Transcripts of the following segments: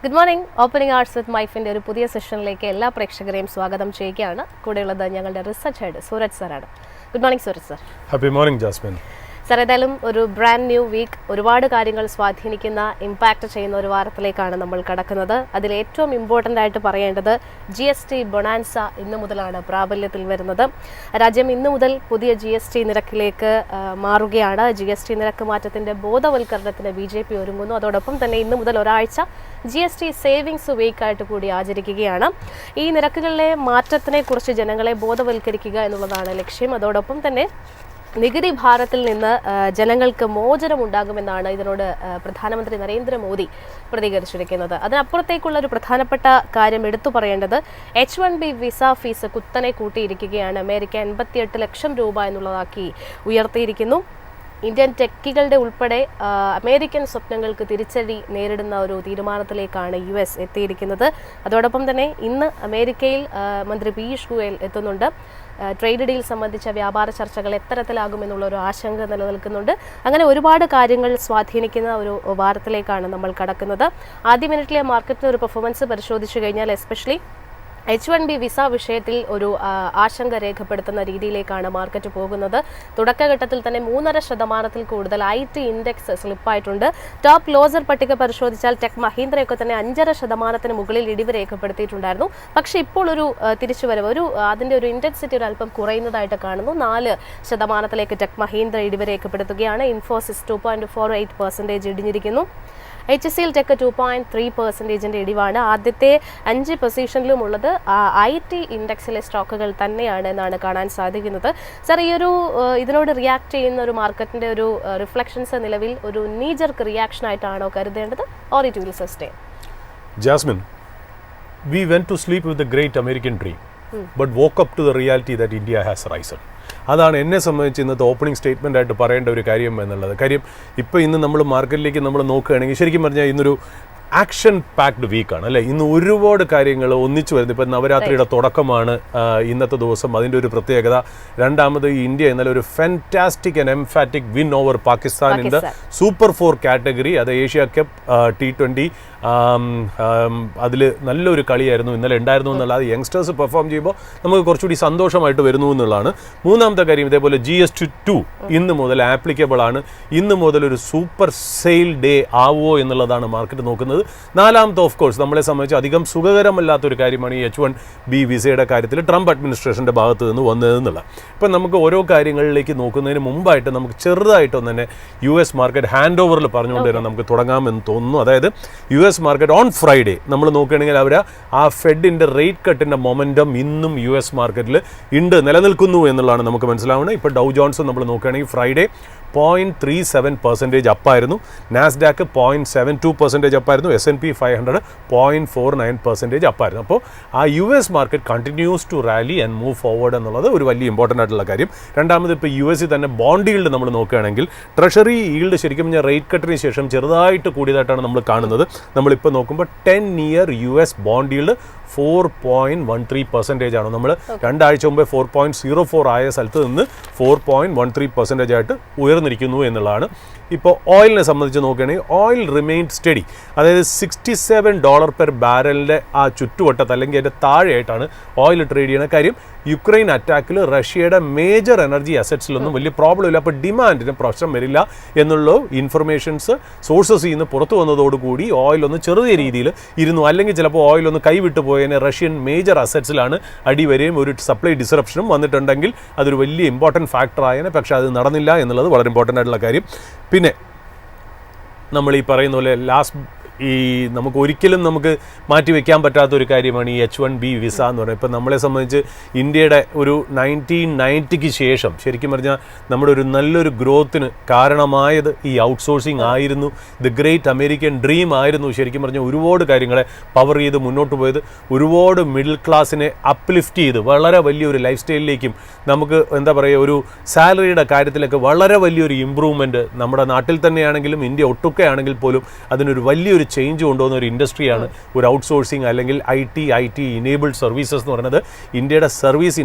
Good morning. Opening arts വിത്ത് മൈഫിൻ്റെ ഒരു പുതിയ സെഷനിലേക്ക് എല്ലാ പ്രേക്ഷകരെയും സ്വാഗതം ചെയ്യുകയാണ്. കൂടെയുള്ളത് ഞങ്ങളുടെ റിസർച്ച് ഹെഡ് സൂരജ് സാറാണ്. Good morning Suraj sir. Happy morning Jasmine. Sir, ഏതായാലും ഒരു ബ്രാൻഡ് ന്യൂ വീക്ക്, ഒരുപാട് കാര്യങ്ങൾ സ്വാധീനിക്കുന്ന, ഇമ്പാക്റ്റ് ചെയ്യുന്ന ഒരു വാരത്തിലേക്കാണ് നമ്മൾ കടക്കുന്നത്. അതിൽ ഏറ്റവും ഇമ്പോർട്ടൻ്റ് ആയിട്ട് പറയേണ്ടത് GST ബൊണാൻസ ഇന്നു മുതലാണ് പ്രാബല്യത്തിൽ വരുന്നത്. രാജ്യം ഇന്നു മുതൽ പുതിയ GST നിരക്കിലേക്ക് മാറുകയാണ്. GST നിരക്ക് മാറ്റത്തിൻ്റെ ബോധവൽക്കരണത്തിന് BJP ഒരുങ്ങുന്നു. അതോടൊപ്പം തന്നെ ഇന്നു മുതൽ ഒരാഴ്ച GST സേവിങ്സ് വീക്കായിട്ട് കൂടി ആചരിക്കുകയാണ്. ഈ നിരക്കുകളിലെ മാറ്റത്തിനെ കുറിച്ച് ജനങ്ങളെ ബോധവൽക്കരിക്കുക എന്നുള്ളതാണ് ലക്ഷ്യം. അതോടൊപ്പം തന്നെ നികുതി ഭാരത്തിൽ നിന്ന് ജനങ്ങൾക്ക് മോചനം ഉണ്ടാകുമെന്നാണ് ഇതിനോട് പ്രധാനമന്ത്രി നരേന്ദ്രമോദി പ്രതികരിച്ചിരിക്കുന്നത്. അതിനപ്പുറത്തേക്കുള്ള ഒരു പ്രധാനപ്പെട്ട കാര്യം എടുത്തു പറയേണ്ടത് H1B വിസ ഫീസ് കുത്തനെ കൂട്ടിയിരിക്കുകയാണ്. അമേരിക്ക 88 ലക്ഷം രൂപ എന്നുള്ളതാക്കി ഉയർത്തിയിരിക്കുന്നു. ഇന്ത്യൻ ടെക്കികളുടെ ഉൾപ്പെടെ അമേരിക്കൻ സ്വപ്നങ്ങൾക്ക് തിരിച്ചടി നേരിടുന്ന ഒരു തീരുമാനത്തിലേക്കാണ് US എത്തിയിരിക്കുന്നത്. അതോടൊപ്പം തന്നെ ഇന്ന് അമേരിക്കയിൽ മന്ത്രി പീയൂഷ് ഗോയൽ എത്തുന്നുണ്ട്. ട്രേഡ് ഡീൽ സംബന്ധിച്ച വ്യാപാര ചർച്ചകൾ എത്തരത്തിലാകുമെന്നുള്ള ഒരു ആശങ്ക നിലനിൽക്കുന്നുണ്ട്. അങ്ങനെ ഒരുപാട് കാര്യങ്ങൾ സ്വാധീനിക്കുന്ന ഒരു വാരത്തിലേക്കാണ് നമ്മൾ കടക്കുന്നത്. ആദ്യ മിനിറ്റിലെ മാർക്കറ്റിലെ ഒരു പെർഫോമൻസ് പരിശോധിച്ചു കഴിഞ്ഞാൽ എസ്പെഷ്യലി H1B വിസ വിഷയത്തിൽ ഒരു ആശങ്ക രേഖപ്പെടുത്തുന്ന രീതിയിലേക്കാണ് മാർക്കറ്റ് പോകുന്നത്. തുടക്കഘട്ടത്തിൽ തന്നെ 3.5% കൂടുതൽ IT ഇൻഡെക്സ് സ്ലിപ്പായിട്ടുണ്ട്. ടോപ്പ് ക്ലോസർ പട്ടിക പരിശോധിച്ചാൽ ടെക് മഹീന്ദ്രയൊക്കെ തന്നെ 5.5% മുകളിൽ ഇടിവ് രേഖപ്പെടുത്തിയിട്ടുണ്ടായിരുന്നു. പക്ഷേ ഇപ്പോൾ ഒരു തിരിച്ചുവരവ്, അതിൻ്റെ ഒരു ഇൻറ്റൻസിറ്റി ഒരു അല്പം കുറയുന്നതായിട്ട് കാണുന്നു. 4% ടെക് മഹീന്ദ്ര ഇടിവ് രേഖപ്പെടുത്തുകയാണ്. ഇൻഫോസിസ് 2.48% ഇടിഞ്ഞിരിക്കുന്നു. HCL tech 2.3% ഇടിവാണ്. ആദ്യത്തെ 5 പൊസിഷനിലുമുള്ളത് IT ഇൻഡെക്സിലെ സ്റ്റോക്കുകൾ തന്നെയാണ് എന്നാണ് കാണാൻ സാധിക്കുന്നത്. സാർ, ഈ ഒരു ഇതിനോട് റിയാക്ട് ചെയ്യുന്ന ഒരു മാർക്കറ്റിന്റെ ഒരു റിഫ്ലക്ഷൻസ് നിലവിൽ ഒരു നീജർക്ക് റിയാക്ഷൻ ആയിട്ടാണോ കരുതേണ്ടത്, or it will sustain? Jasmine, we went to sleep with the great American dream, but woke up to the reality that India has risen. അതാണ് എന്നെ സംബന്ധിച്ച് ഇന്നത്തെ ഓപ്പണിംഗ് സ്റ്റേറ്റ്മെൻ്റ് ആയിട്ട് പറയേണ്ട ഒരു കാര്യം എന്നുള്ളത്. കാര്യം ഇപ്പോൾ ഇന്ന് നമ്മൾ മാർക്കറ്റിലേക്ക് നമ്മൾ നോക്കുകയാണെങ്കിൽ ശരിക്കും പറഞ്ഞാൽ ഇന്നൊരു ആക്ഷൻ പാക്ഡ് വീക്കാണ് അല്ലേ. ഇന്ന് ഒരുപാട് കാര്യങ്ങൾ ഒന്നിച്ചു വരുന്നത്. ഇപ്പം നവരാത്രിയുടെ തുടക്കമാണ് ഇന്നത്തെ ദിവസം, അതിൻ്റെ ഒരു പ്രത്യേകത. രണ്ടാമത് ഇന്ത്യ ഇന്നലെ ഒരു fantastic and emphatic win over Pakistan in the super 4 category. അത് ഏഷ്യ കപ്പ് T20 അതിൽ നല്ലൊരു കളിയായിരുന്നു ഇന്നലെ ഉണ്ടായിരുന്നു എന്നുള്ളത്. യങ്സ്റ്റേഴ്സ് പെർഫോം ചെയ്യുമ്പോൾ നമുക്ക് കുറച്ചുകൂടി സന്തോഷമായിട്ട് വരുന്നു എന്നുള്ളതാണ്. മൂന്നാമത്തെ കാര്യം, ഇതേപോലെ GST2 ഇന്ന് മുതൽ ആപ്ലിക്കബിൾ ആണ്. ഇന്ന് മുതൽ ഒരു സൂപ്പർ സെയിൽ ഡേ ആവുമോ എന്നുള്ളതാണ് മാർക്കറ്റ് നോക്കുന്നത്. നാലാമത്തെ ഓഫ് കോഴ്സ് നമ്മളെ സംബന്ധിച്ച് അധികം സുഖകരമല്ലാത്തൊരു കാര്യമാണ് ഈ H1B വിസയുടെ കാര്യത്തിൽ ട്രംപ് അഡ്മിനിസ്ട്രേഷൻ്റെ ഭാഗത്ത് നിന്ന് വന്നതെന്നുള്ളത്. ഇപ്പം നമുക്ക് ഓരോ കാര്യങ്ങളിലേക്ക് നോക്കുന്നതിന് മുമ്പായിട്ട് നമുക്ക് ചെറുതായിട്ടൊന്ന് തന്നെ US മാർക്കറ്റ് ഹാൻഡ് ഓവറിൽ പറഞ്ഞുകൊണ്ട് തന്നെ നമുക്ക് തുടങ്ങാമെന്ന് തോന്നുന്നു. അതായത് US മാർക്കറ്റ് ഓൺ ഫ്രൈഡേ നമ്മൾ നോക്കുകയാണെങ്കിൽ അവർ ആ ഫെഡിൻ്റെ റേറ്റ് കട്ടിൻ്റെ മൊമെൻറ്റം ഇന്നും US മാർക്കറ്റിൽ നിലനിൽക്കുന്നു എന്നുള്ളതാണ് നമുക്ക് മനസ്സിലാവുന്നത്. ഇപ്പോൾ ഡൗ ജോൺസ് നമ്മൾ നോക്കുകയാണെങ്കിൽ ഫ്രൈഡേ 0.37% അപ്പായിരുന്നു. നാസ്ഡാക്ക് 0.72% അപ്പായിരുന്നു. S&P 500 0.49% അപ്പായിരുന്നു. അപ്പോൾ ആ US market continues to rally and move forward എന്നുള്ളത് ഒരു വലിയ ഇമ്പോർട്ടൻ്റ് ആയിട്ടുള്ള കാര്യം. രണ്ടാമത് ഇപ്പോൾ US തന്നെ ബോണ്ട് ഈൽഡ് നമ്മൾ നോക്കുകയാണെങ്കിൽ ട്രഷറി ഈൽഡ് ശരിക്കും പറഞ്ഞാൽ റേറ്റ് കട്ടിന് ശേഷം ചെറുതായിട്ട് കൂടിയതായിട്ടാണ് നമ്മൾ കാണുന്നത്. നമ്മളിപ്പോൾ നോക്കുമ്പോൾ 10-year US ബോണ്ട് ഈൽഡ് 4.13% ആണ്. നമ്മൾ 2 ആഴ്ച മുമ്പേ 4.04 ആയ സ്ഥലത്ത് നിന്ന് 4.13% ആയിട്ട് ഉയർന്നിരിക്കുന്നു എന്നുള്ളതാണ്. ഇപ്പോൾ ഓയിലിനെ സംബന്ധിച്ച് നോക്കുകയാണെങ്കിൽ ഓയിൽ റിമെയിൻഡ് സ്റ്റഡി. അതായത് $67 പെർ ബാരലിൻ്റെ ആ ചുറ്റുവട്ടത്ത് അല്ലെങ്കിൽ അതിൻ്റെ താഴെയായിട്ടാണ് ഓയിൽ ട്രേഡ് ചെയ്യുന്ന. കാര്യം യുക്രൈൻ അറ്റാക്കിൽ റഷ്യയുടെ മേജർ എനർജി അസറ്റ്സിലൊന്നും വലിയ പ്രോബ്ലം ഇല്ല. അപ്പോൾ ഡിമാൻഡിന് പ്രശ്നം വരില്ല എന്നുള്ള ഇൻഫർമേഷൻസ് സോഴ്സസ് നിന്ന് പുറത്തു വന്നതോടുകൂടി ഓയിലൊന്ന് ചെറിയ രീതിയിൽ ഇരുന്നു. അല്ലെങ്കിൽ ചിലപ്പോൾ ഓയിലൊന്ന് കൈവിട്ടു പോയതിന് റഷ്യൻ മേജർ അസറ്റ്സിലാണ് അടിവരെയും ഒരു സപ്ലൈ ഡിസ്റപ്ഷനും വന്നിട്ടുണ്ടെങ്കിൽ അതൊരു വലിയ ഇമ്പോർട്ടൻറ്റ് ഫാക്ടർ ആയേനെ. പക്ഷേ അത് നടന്നില്ല എന്നുള്ളത് വളരെ ഇമ്പോർട്ടൻ്റ് ആയിട്ടുള്ള കാര്യം. പിന്നെ നമ്മൾ ഈ പറയുന്ന പോലെ നമുക്ക് ഒരിക്കലും മാറ്റിവെക്കാൻ പറ്റാത്തൊരു കാര്യമാണ് ഈ H1B വിസ എന്ന് പറയുന്നത്. ഇപ്പം നമ്മളെ സംബന്ധിച്ച് ഇന്ത്യയുടെ ഒരു 1990 ശേഷം ശരിക്കും പറഞ്ഞാൽ നമ്മുടെ ഒരു നല്ലൊരു ഗ്രോത്തിന് കാരണമായത് ഈ ഔട്ട്സോഴ്സിങ് ആയിരുന്നു. ദ ഗ്രേറ്റ് അമേരിക്കൻ ഡ്രീം ആയിരുന്നു. ശരിക്കും പറഞ്ഞാൽ ഒരുപാട് കാര്യങ്ങളെ പവർ ചെയ്ത് മുന്നോട്ട് പോയത്, ഒരുപാട് മിഡിൽ ക്ലാസ്സിനെ അപ്ലിഫ്റ്റ് ചെയ്ത് വളരെ വലിയൊരു ലൈഫ് സ്റ്റൈലിലേക്കും നമുക്ക് എന്താ പറയുക ഒരു സാലറിയുടെ കാര്യത്തിലൊക്കെ വളരെ വലിയൊരു ഇമ്പ്രൂവ്മെൻറ്റ് നമ്മുടെ നാട്ടിൽ തന്നെയാണെങ്കിലും ഇന്ത്യ ഒട്ടുക്കെ ആണെങ്കിൽ പോലും അതിനൊരു വലിയൊരു ചേഞ്ച് കൊണ്ടുവന്ന ഒരു ഇൻഡസ്ട്രിയാണ് ഒരു ഔട്ട്സോഴ്സിങ് അല്ലെങ്കിൽ IT ഇനേബിൾഡ് സർവീസസ് എന്ന് പറയുന്നത്. ഇന്ത്യയുടെ സർവീസ്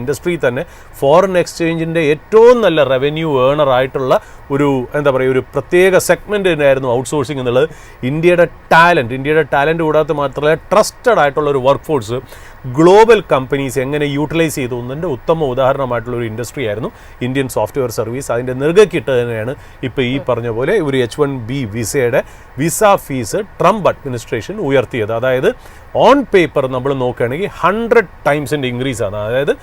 ഇൻഡസ്ട്രി തന്നെ ഫോറിൻ എക്സ്ചേഞ്ചിൻ്റെ ഏറ്റവും നല്ല റവന്യൂ ഏണർ ആയിട്ടുള്ള ഒരു ഒരു പ്രത്യേക സെഗ്മെൻ്റ് തന്നെയായിരുന്നു ഔട്ട്സോഴ്സിംഗ് എന്നുള്ളത്. ഇന്ത്യയുടെ ടാലൻറ്റ് കൂടാതെ മാത്രമല്ല ട്രസ്റ്റഡ് ആയിട്ടുള്ള ഒരു വർക്ക് ഫോഴ്സ് ഗ്ലോബൽ കമ്പനീസ് എങ്ങനെ യൂട്ടിലൈസ് ചെയ്തു എന്നതിൻ്റെ ഉത്തമ ഉദാഹരണമായിട്ടുള്ള ഒരു ഇൻഡസ്ട്രി ആയിരുന്നു ഇന്ത്യൻ സോഫ്റ്റ്വെയർ സർവീസ്. അതിൻ്റെ നെറുകക്കിട്ട് തന്നെയാണ് ഇപ്പോൾ ഈ പറഞ്ഞ പോലെ ഒരു H1B വിസയുടെ വിസ ഫീസ് ട്രംപ് അഡ്മിനിസ്ട്രേഷൻ ഉയർത്തിയത്. അതായത് ഓൺ പേപ്പർ നമ്മൾ നോക്കുകയാണെങ്കിൽ 100 ടൈംസിൻ്റെ ഇൻക്രീസ് ആണ്. അതായത്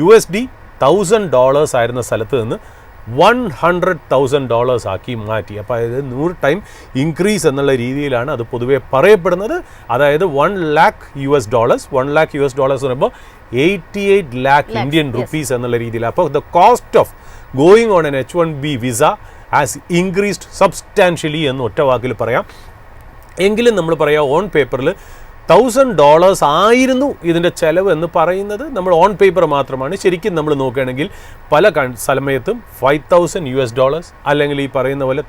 USD $1,000 ആയിരുന്ന സ്ഥലത്ത് നിന്ന് $100,000 ആക്കി മാറ്റി. അപ്പോൾ അതായത് 100 ടൈം ഇൻക്രീസ് എന്നുള്ള രീതിയിലാണ് അത് പൊതുവെ പറയപ്പെടുന്നത്. അതായത് $1 lakh എന്ന് പറയുമ്പോൾ 88 lakh Indian rupees എന്നുള്ള രീതിയിൽ. അപ്പോൾ the cost of going on N H1B visa has increased substantially എന്ന് ഒറ്റ വാക്കിൽ പറയാം. എങ്കിലും നമ്മൾ പറയാം ഓൺ പേപ്പറിൽ $1,000 ആയിരുന്നു ഇതിൻ്റെ ചിലവ് എന്ന് പറയുന്നത് നമ്മൾ ഓൺ പേപ്പർ മാത്രമാണ്. ശരിക്കും നമ്മൾ നോക്കുകയാണെങ്കിൽ പല സമയത്തും $5,000 അല്ലെങ്കിൽ ഈ പറയുന്ന പോലെ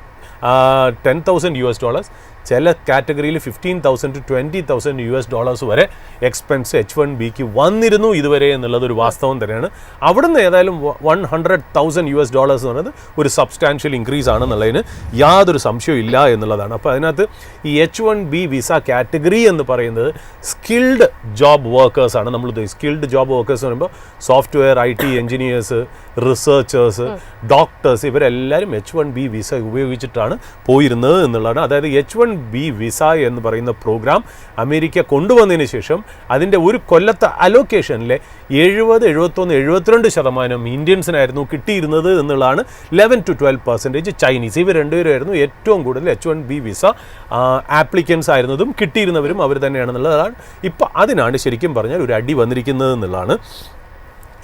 $10,000, ചില കാറ്റഗറിയിൽ $15,000 to $20,000 വരെ എക്സ്പെൻസ് H1Bക്ക് വന്നിരുന്നു ഇതുവരെ എന്നുള്ളതൊരു വാസ്തവം തന്നെയാണ്. അവിടുന്ന് ഏതായാലും $100,000 എന്ന് പറയുന്നത് ഒരു സബ്സ്റ്റാൻഷ്യൽ ഇൻക്രീസ് ആണെന്നുള്ളതിന് യാതൊരു സംശയവും ഇല്ല എന്നുള്ളതാണ്. അപ്പോൾ അതിനകത്ത് ഈ H1B വിസ കാറ്റഗറി എന്ന് പറയുന്നത് സ്കിൽഡ് ജോബ് വർക്കേഴ്സാണ്. നമ്മൾ സ്കിൽഡ് ജോബ് വർക്കേഴ്സ് എന്ന് പറയുമ്പോൾ software IT engineers, researchers, doctors ഇവരെല്ലാവരും H1B വിസ ഉപയോഗിച്ചിട്ടാണ് പോയിരുന്നത് എന്നുള്ളതാണ്. അതായത് H1B വിസ എന്ന് പറയുന്ന പ്രോഗ്രാം അമേരിക്ക കൊണ്ടുവന്നതിന് ശേഷം അതിൻ്റെ ഒരു കൊല്ലത്തെ അലോക്കേഷനിലെ 70, 71, 72% ഇന്ത്യൻസിനായിരുന്നു കിട്ടിയിരുന്നത് എന്നുള്ളതാണ്. 11 to 12% ചൈനീസ്. ഇവർ രണ്ടുപേരായിരുന്നു ഏറ്റവും കൂടുതൽ H1B വിസ ആപ്ലിക്കൻസ് ആയിരുന്നതും കിട്ടിയിരുന്നവരും അവർ തന്നെയാണെന്നുള്ളതാണ്. ഇപ്പോൾ അതിനാണ് ശരിക്കും പറഞ്ഞാൽ ഒരു അടി വന്നിരിക്കുന്നത് എന്നുള്ളതാണ്.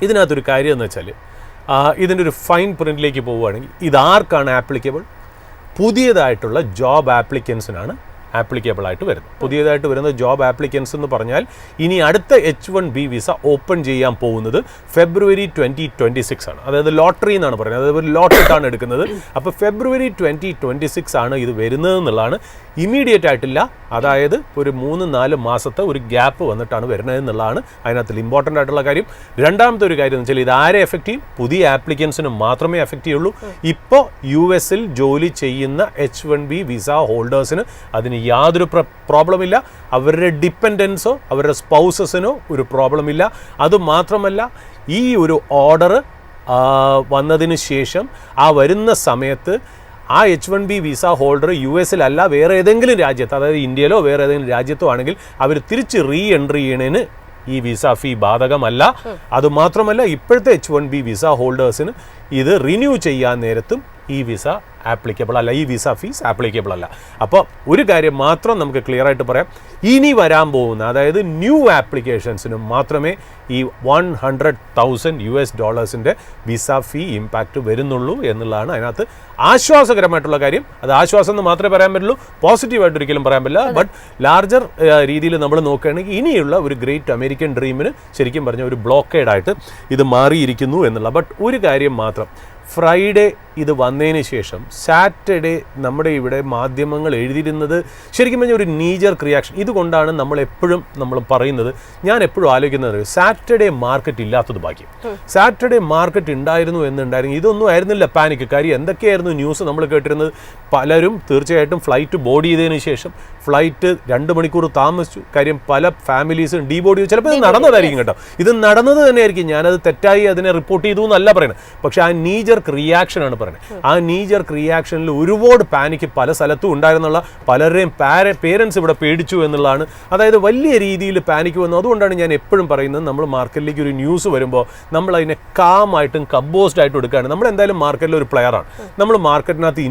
ഇതിനകത്തൊരു കാര്യം എന്ന് വെച്ചാൽ ഇതിൻ്റെ ഒരു ഫൈൻ പ്രിൻറ്റിലേക്ക് പോവുകയാണെങ്കിൽ ഇതാർക്കാണ് ആപ്ലിക്കബിൾ? പുതിയതായിട്ടുള്ള ജോബ് ആപ്ലിക്കൻസിനാണ് ആപ്ലിക്കബിൾ ആയിട്ട് വരുന്നത്. പുതിയതായിട്ട് വരുന്ന ജോബ് ആപ്ലിക്കൻസ് എന്ന് പറഞ്ഞാൽ ഇനി അടുത്ത H1B വിസ ഓപ്പൺ ചെയ്യാൻ പോകുന്നത് February 2026 ആണ്. അതായത് ലോട്ടറി എന്നാണ് പറയുന്നത്. അതായത് ഒരു ലോട്ടാണ് എടുക്കുന്നത്. അപ്പോൾ February 2026 ആണ് ഇത് വരുന്നത് എന്നുള്ളതാണ്. ഇമ്മീഡിയറ്റ് ആയിട്ടില്ല. അതായത് ഒരു 3-4 മാസത്തെ ഒരു ഗ്യാപ്പ് വന്നിട്ടാണ് വരുന്നത് എന്നുള്ളതാണ് അതിനകത്ത് ഇമ്പോർട്ടൻ്റ് ആയിട്ടുള്ള കാര്യം. രണ്ടാമത്തെ ഒരു കാര്യം എന്ന് വെച്ചാൽ ഇത് ആരെ എഫക്റ്റ് ചെയ്യും? പുതിയ ആപ്ലിക്കൻസിന് മാത്രമേ എഫക്റ്റ് ചെയ്യുള്ളൂ. ഇപ്പോൾ US-ൽ ജോലി ചെയ്യുന്ന H1B വിസ ഹോൾഡേഴ്സിന് അതിന് യാതൊരു പ്രോബ്ലം ഇല്ല. അവരുടെ ഡിപ്പെൻഡൻസോ അവരുടെ സ്പൗസസിനോ ഒരു പ്രോബ്ലം ഇല്ല. അതുമാത്രമല്ല ഈ ഒരു ഓർഡർ വന്നതിന് ശേഷം വരുന്ന സമയത്ത് ആ H1B വിസ ഹോൾഡർ US-ലല്ല വേറെ ഏതെങ്കിലും രാജ്യത്ത്, അതായത് ഇന്ത്യയിലോ വേറെ ഏതെങ്കിലും രാജ്യത്തോ ആണെങ്കിൽ അവർ തിരിച്ച് റീ എൻട്രി ചെയ്യണതിന് ഈ വിസ ഫീ ബാധകമല്ല. അതുമാത്രമല്ല ഇപ്പോഴത്തെ H1B വിസ ഹോൾഡേഴ്സിന് ഇത് റിന്യൂ ചെയ്യാൻ നേരത്തും ഈ വിസ ആപ്ലിക്കബിൾ അല്ല, ഈ വിസ ഫീസ് ആപ്ലിക്കബിൾ അല്ല. അപ്പോൾ ഒരു കാര്യം മാത്രം നമുക്ക് ക്ലിയർ ആയിട്ട് പറയാം, ഇനി വരാൻ പോകുന്ന അതായത് ന്യൂ ആപ്ലിക്കേഷൻസിന് മാത്രമേ ഈ $100,000 വിസ ഫീ ഇമ്പാക്റ്റ് വരുന്നുള്ളൂ എന്നുള്ളതാണ് അതിനകത്ത് ആശ്വാസകരമായിട്ടുള്ള കാര്യം. അത് ആശ്വാസം എന്ന് മാത്രമേ പറയാൻ പറ്റുള്ളൂ, പോസിറ്റീവായിട്ട് ഒരിക്കലും പറയാൻ പറ്റില്ല. ബട്ട് ലാർജർ രീതിയിൽ നമ്മൾ നോക്കുകയാണെങ്കിൽ ഇനിയുള്ള ഒരു ഗ്രേറ്റ് അമേരിക്കൻ ഡ്രീമിന് ശരിക്കും പറഞ്ഞ ഒരു ബ്ലോക്കേഡായിട്ട് ഇത് മാറിയിരിക്കുന്നു എന്നുള്ള. ബട്ട് ഒരു കാര്യം മാത്രം, ഫ്രൈഡേ ഇത് വന്നതിന് ശേഷം സാറ്റർഡേ നമ്മുടെ ഇവിടെ മാധ്യമങ്ങൾ എഴുതിയിരുന്നത് ശരിക്കും പറഞ്ഞാൽ ഒരു നീജർക്ക് റിയാക്ഷൻ. ഇതുകൊണ്ടാണ് നമ്മൾ പറയുന്നത്, ഞാൻ എപ്പോഴും ആലോചിക്കുന്നത് സാറ്റർഡേ മാർക്കറ്റ് ഇല്ലാത്തത് ഭാഗ്യം. സാറ്റർഡേ മാർക്കറ്റ് ഉണ്ടായിരുന്നു എന്നുണ്ടായിരുന്നു ഇതൊന്നും ആയിരുന്നില്ല പാനിക്. കാര്യം എന്തൊക്കെയായിരുന്നു ന്യൂസ് നമ്മൾ കേട്ടിരുന്നത്? പലരും തീർച്ചയായിട്ടും ഫ്ലൈറ്റ് ബോർഡ് ചെയ്തതിന് ശേഷം ഫ്ലൈറ്റ് 2 മണിക്കൂർ താമസിച്ചു. കാര്യം പല ഫാമിലീസും ഡീബോർഡ് ചെയ്തു. ചിലപ്പോൾ ഇത് നടന്നതായിരിക്കും കേട്ടോ, ഇത് നടന്നത് തന്നെയായിരിക്കും. ഞാനത് തെറ്റായി അതിനെ റിപ്പോർട്ട് ചെയ്തു എന്നല്ല പറയുന്നത്. പക്ഷേ ആ നീജർക്ക് റിയാക്ഷനാണ് പറയുന്നത്. ആ നീജർക്ക് റിയാക്ഷനിൽ ഒരുപാട് പാനിക്ക് പല സ്ഥലത്തും ഉണ്ടായിരുന്നുള്ള പലരുടെയും പേരൻസ് ഇവിടെ പേടിച്ചു എന്നുള്ളതാണ്. അതായത് വലിയ രീതിയിൽ പാനിക്ക് വന്നു. അതുകൊണ്ടാണ് ഞാൻ എപ്പോഴും പറയുന്നത്, നമ്മൾ മാർക്കറ്റിലേക്ക് ഒരു ന്യൂസ് വരുമ്പോൾ നമ്മൾ അതിനെ കാമായിട്ടും കമ്പോസ്ഡ് ആയിട്ടും എടുക്കുകയാണ്. നമ്മൾ എന്തായാലും മാർക്കറ്റിൽ ഒരു പ്ലെയറാണ്, നമ്മൾ മാർക്കറ്റിനകത്ത്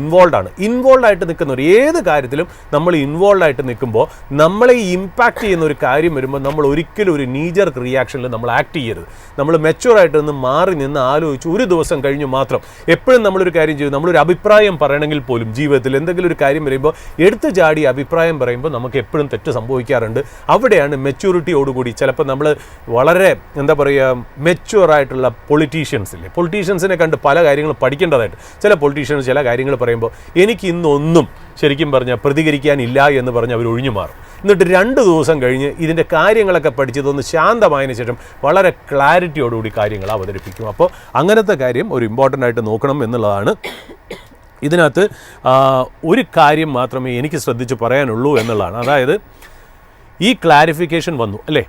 ഇൻവോൾവ് ആയിട്ട് നിൽക്കുന്ന ഏത് കാര്യത്തിലും നമ്മൾ ഇൻവോൾവ് ആയിട്ട് നിൽക്കുമ്പോൾ നമ്മളെ ഇമ്പാക്റ്റ് ചെയ്യുന്ന ഒരു കാര്യം വരുമ്പോൾ നമ്മൾ ഒരിക്കലും ഒരു നീജർക്ക് റിയാക്ഷനിൽ നമ്മൾ ആക്ട് ചെയ്യരുത്. നമ്മൾ മെച്യൂറായിട്ട് നിന്ന് മാറി നിന്ന് ആലോചിച്ച് ഒരു ദിവസം കഴിഞ്ഞ് മാത്രം. എപ്പോഴും നമ്മൾ നമ്മളൊരു കാര്യം ചെയ്യും, നമ്മളൊരു അഭിപ്രായം പറയണമെങ്കിൽ പോലും ജീവിതത്തിൽ എന്തെങ്കിലും ഒരു കാര്യം പറയുമ്പോൾ എടുത്തു ചാടി അഭിപ്രായം പറയുമ്പോൾ നമുക്ക് എപ്പോഴും തെറ്റ് സംഭവിക്കാറുണ്ട്. അവിടെയാണ് മെച്യൂരിറ്റിയോടുകൂടി ചിലപ്പോൾ നമ്മൾ വളരെ എന്താ പറയുക മെച്യൂറായിട്ടുള്ള പൊളിറ്റീഷ്യൻസില്ലേ, പൊളിറ്റീഷ്യൻസിനെ കണ്ട് പല കാര്യങ്ങളും പഠിക്കേണ്ടതായിട്ട് ചില പൊളിറ്റീഷ്യൻസ് ചില കാര്യങ്ങൾ പറയുമ്പോൾ എനിക്ക് ഇന്നൊന്നും ശരിക്കും പറഞ്ഞാൽ പ്രതികരിക്കാനില്ല എന്ന് പറഞ്ഞ് അവർ ഒഴിഞ്ഞു മാറും. എന്നിട്ട് 2 ദിവസം കഴിഞ്ഞ് ഇതിൻ്റെ കാര്യങ്ങളൊക്കെ പഠിച്ചതൊന്ന് ശാന്തമായതിനു ശേഷം വളരെ ക്ലാരിറ്റിയോടുകൂടി കാര്യങ്ങൾ അവതരിപ്പിക്കും. അപ്പോൾ അങ്ങനത്തെ കാര്യം ഒരു ഇമ്പോർട്ടൻ്റ് ആയിട്ട് നോക്കണം എന്നുള്ളതാണ്. ഇതിനകത്ത് ഒരു കാര്യം മാത്രമേ എനിക്ക് ശ്രദ്ധിച്ച് പറയാനുള്ളൂ എന്നുള്ളതാണ്. അതായത് ഈ ക്ലാരിഫിക്കേഷൻ വന്നു അല്ലേ,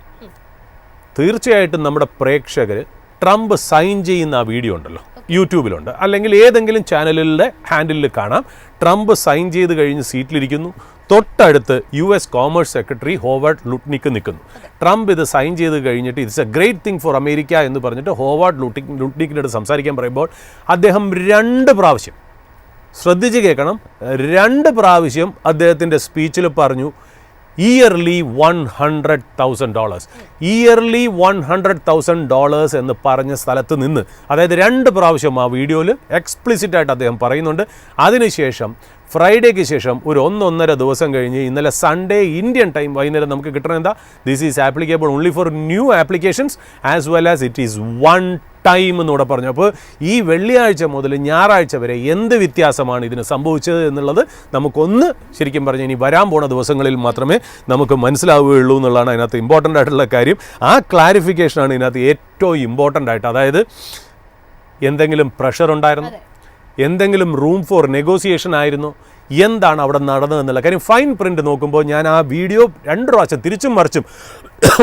തീർച്ചയായിട്ടും നമ്മുടെ പ്രേക്ഷകർ ട്രംപ് സൈൻ ചെയ്യുന്ന ആ വീഡിയോ ഉണ്ടല്ലോ, യൂട്യൂബിലുണ്ട്, അല്ലെങ്കിൽ ഏതെങ്കിലും ചാനലുകളുടെ ഹാൻഡിലിൽ കാണാം. ട്രംപ് സൈൻ ചെയ്ത് കഴിഞ്ഞ് സീറ്റിലിരിക്കുന്നു, തൊട്ടടുത്ത് US commerce secretary Howard Lutnick നിൽക്കുന്നു. ട്രംപ് ഇത് സൈൻ ചെയ്ത് കഴിഞ്ഞിട്ട് it's A great thing for America എന്ന് പറഞ്ഞിട്ട് ഹോവാർഡ് ലുട്നിക്കിനോട് സംസാരിക്കാൻ പറയുമ്പോൾ അദ്ദേഹം 2 പ്രാവശ്യം, ശ്രദ്ധിച്ച് കേൾക്കണം, 2 പ്രാവശ്യം അദ്ദേഹത്തിൻ്റെ സ്പീച്ചിൽ പറഞ്ഞു ഇയർലി $100,000, ഇയർലി $100,000 എന്ന് പറഞ്ഞ സ്ഥലത്ത് നിന്ന്, അതായത് 2 പ്രാവശ്യം ആ വീഡിയോയിൽ എക്സ്പ്ലിസിറ്റായിട്ട് അദ്ദേഹം പറയുന്നുണ്ട്. അതിനുശേഷം ഫ്രൈഡേക്ക് ശേഷം ഒരു 1-1.5 ദിവസം കഴിഞ്ഞ് ഇന്നലെ സൺഡേ ഇന്ത്യൻ ടൈം വൈകുന്നേരം നമുക്ക് കിട്ടണം എന്താ, this is applicable only for new applications as well as it is one time എന്നൂടെ പറഞ്ഞു. അപ്പോൾ ഈ വെള്ളിയാഴ്ച മുതൽ ഞായറാഴ്ച വരെ എന്ത് വ്യത്യാസമാണ് ഇതിന് സംഭവിച്ചത് എന്നുള്ളത് നമുക്കൊന്ന് ശരിക്കും പറഞ്ഞാൽ ഇനി വരാൻ പോണ ദിവസങ്ങളിൽ മാത്രമേ നമുക്ക് മനസ്സിലാവുകയുള്ളൂ എന്നുള്ളതാണ് അതിനകത്ത് ഇമ്പോർട്ടൻ്റ് ആയിട്ടുള്ള കാര്യം. ആ ക്ലാരിഫിക്കേഷനാണ് ഇതിനകത്ത് ഏറ്റവും ഇമ്പോർട്ടൻ്റ് ആയിട്ട്. അതായത് എന്തെങ്കിലും പ്രഷർ ഉണ്ടായിരുന്നു, എന്തെങ്കിലും റൂം ഫോർ നെഗോസിയേഷൻ ആയിരുന്നു, എന്താണ് അവിടെ നടന്നതെന്നുള്ള കാര്യം ഫൈൻ പ്രിൻ്റ് നോക്കുമ്പോൾ ഞാൻ ആ വീഡിയോ 2 പ്രാവശ്യം തിരിച്ചും മറിച്ചും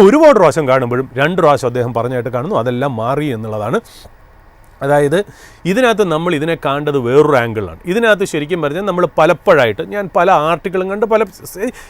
ഒരുപാട് പ്രാവശ്യം കാണുമ്പോഴും 2 പ്രാവശ്യം അദ്ദേഹം പറഞ്ഞായിട്ട് കാണുന്നു, അതെല്ലാം മാറി എന്നുള്ളതാണ്. അതായത് ഇതിനകത്ത് നമ്മൾ ഇതിനെ കാണേണ്ടത് വേറൊരു ആംഗിളാണ്. ഇതിനകത്ത് ശരിക്കും പറഞ്ഞാൽ നമ്മൾ പലപ്പോഴായിട്ട് ഞാൻ പല ആർട്ടിക്കിളും കണ്ട്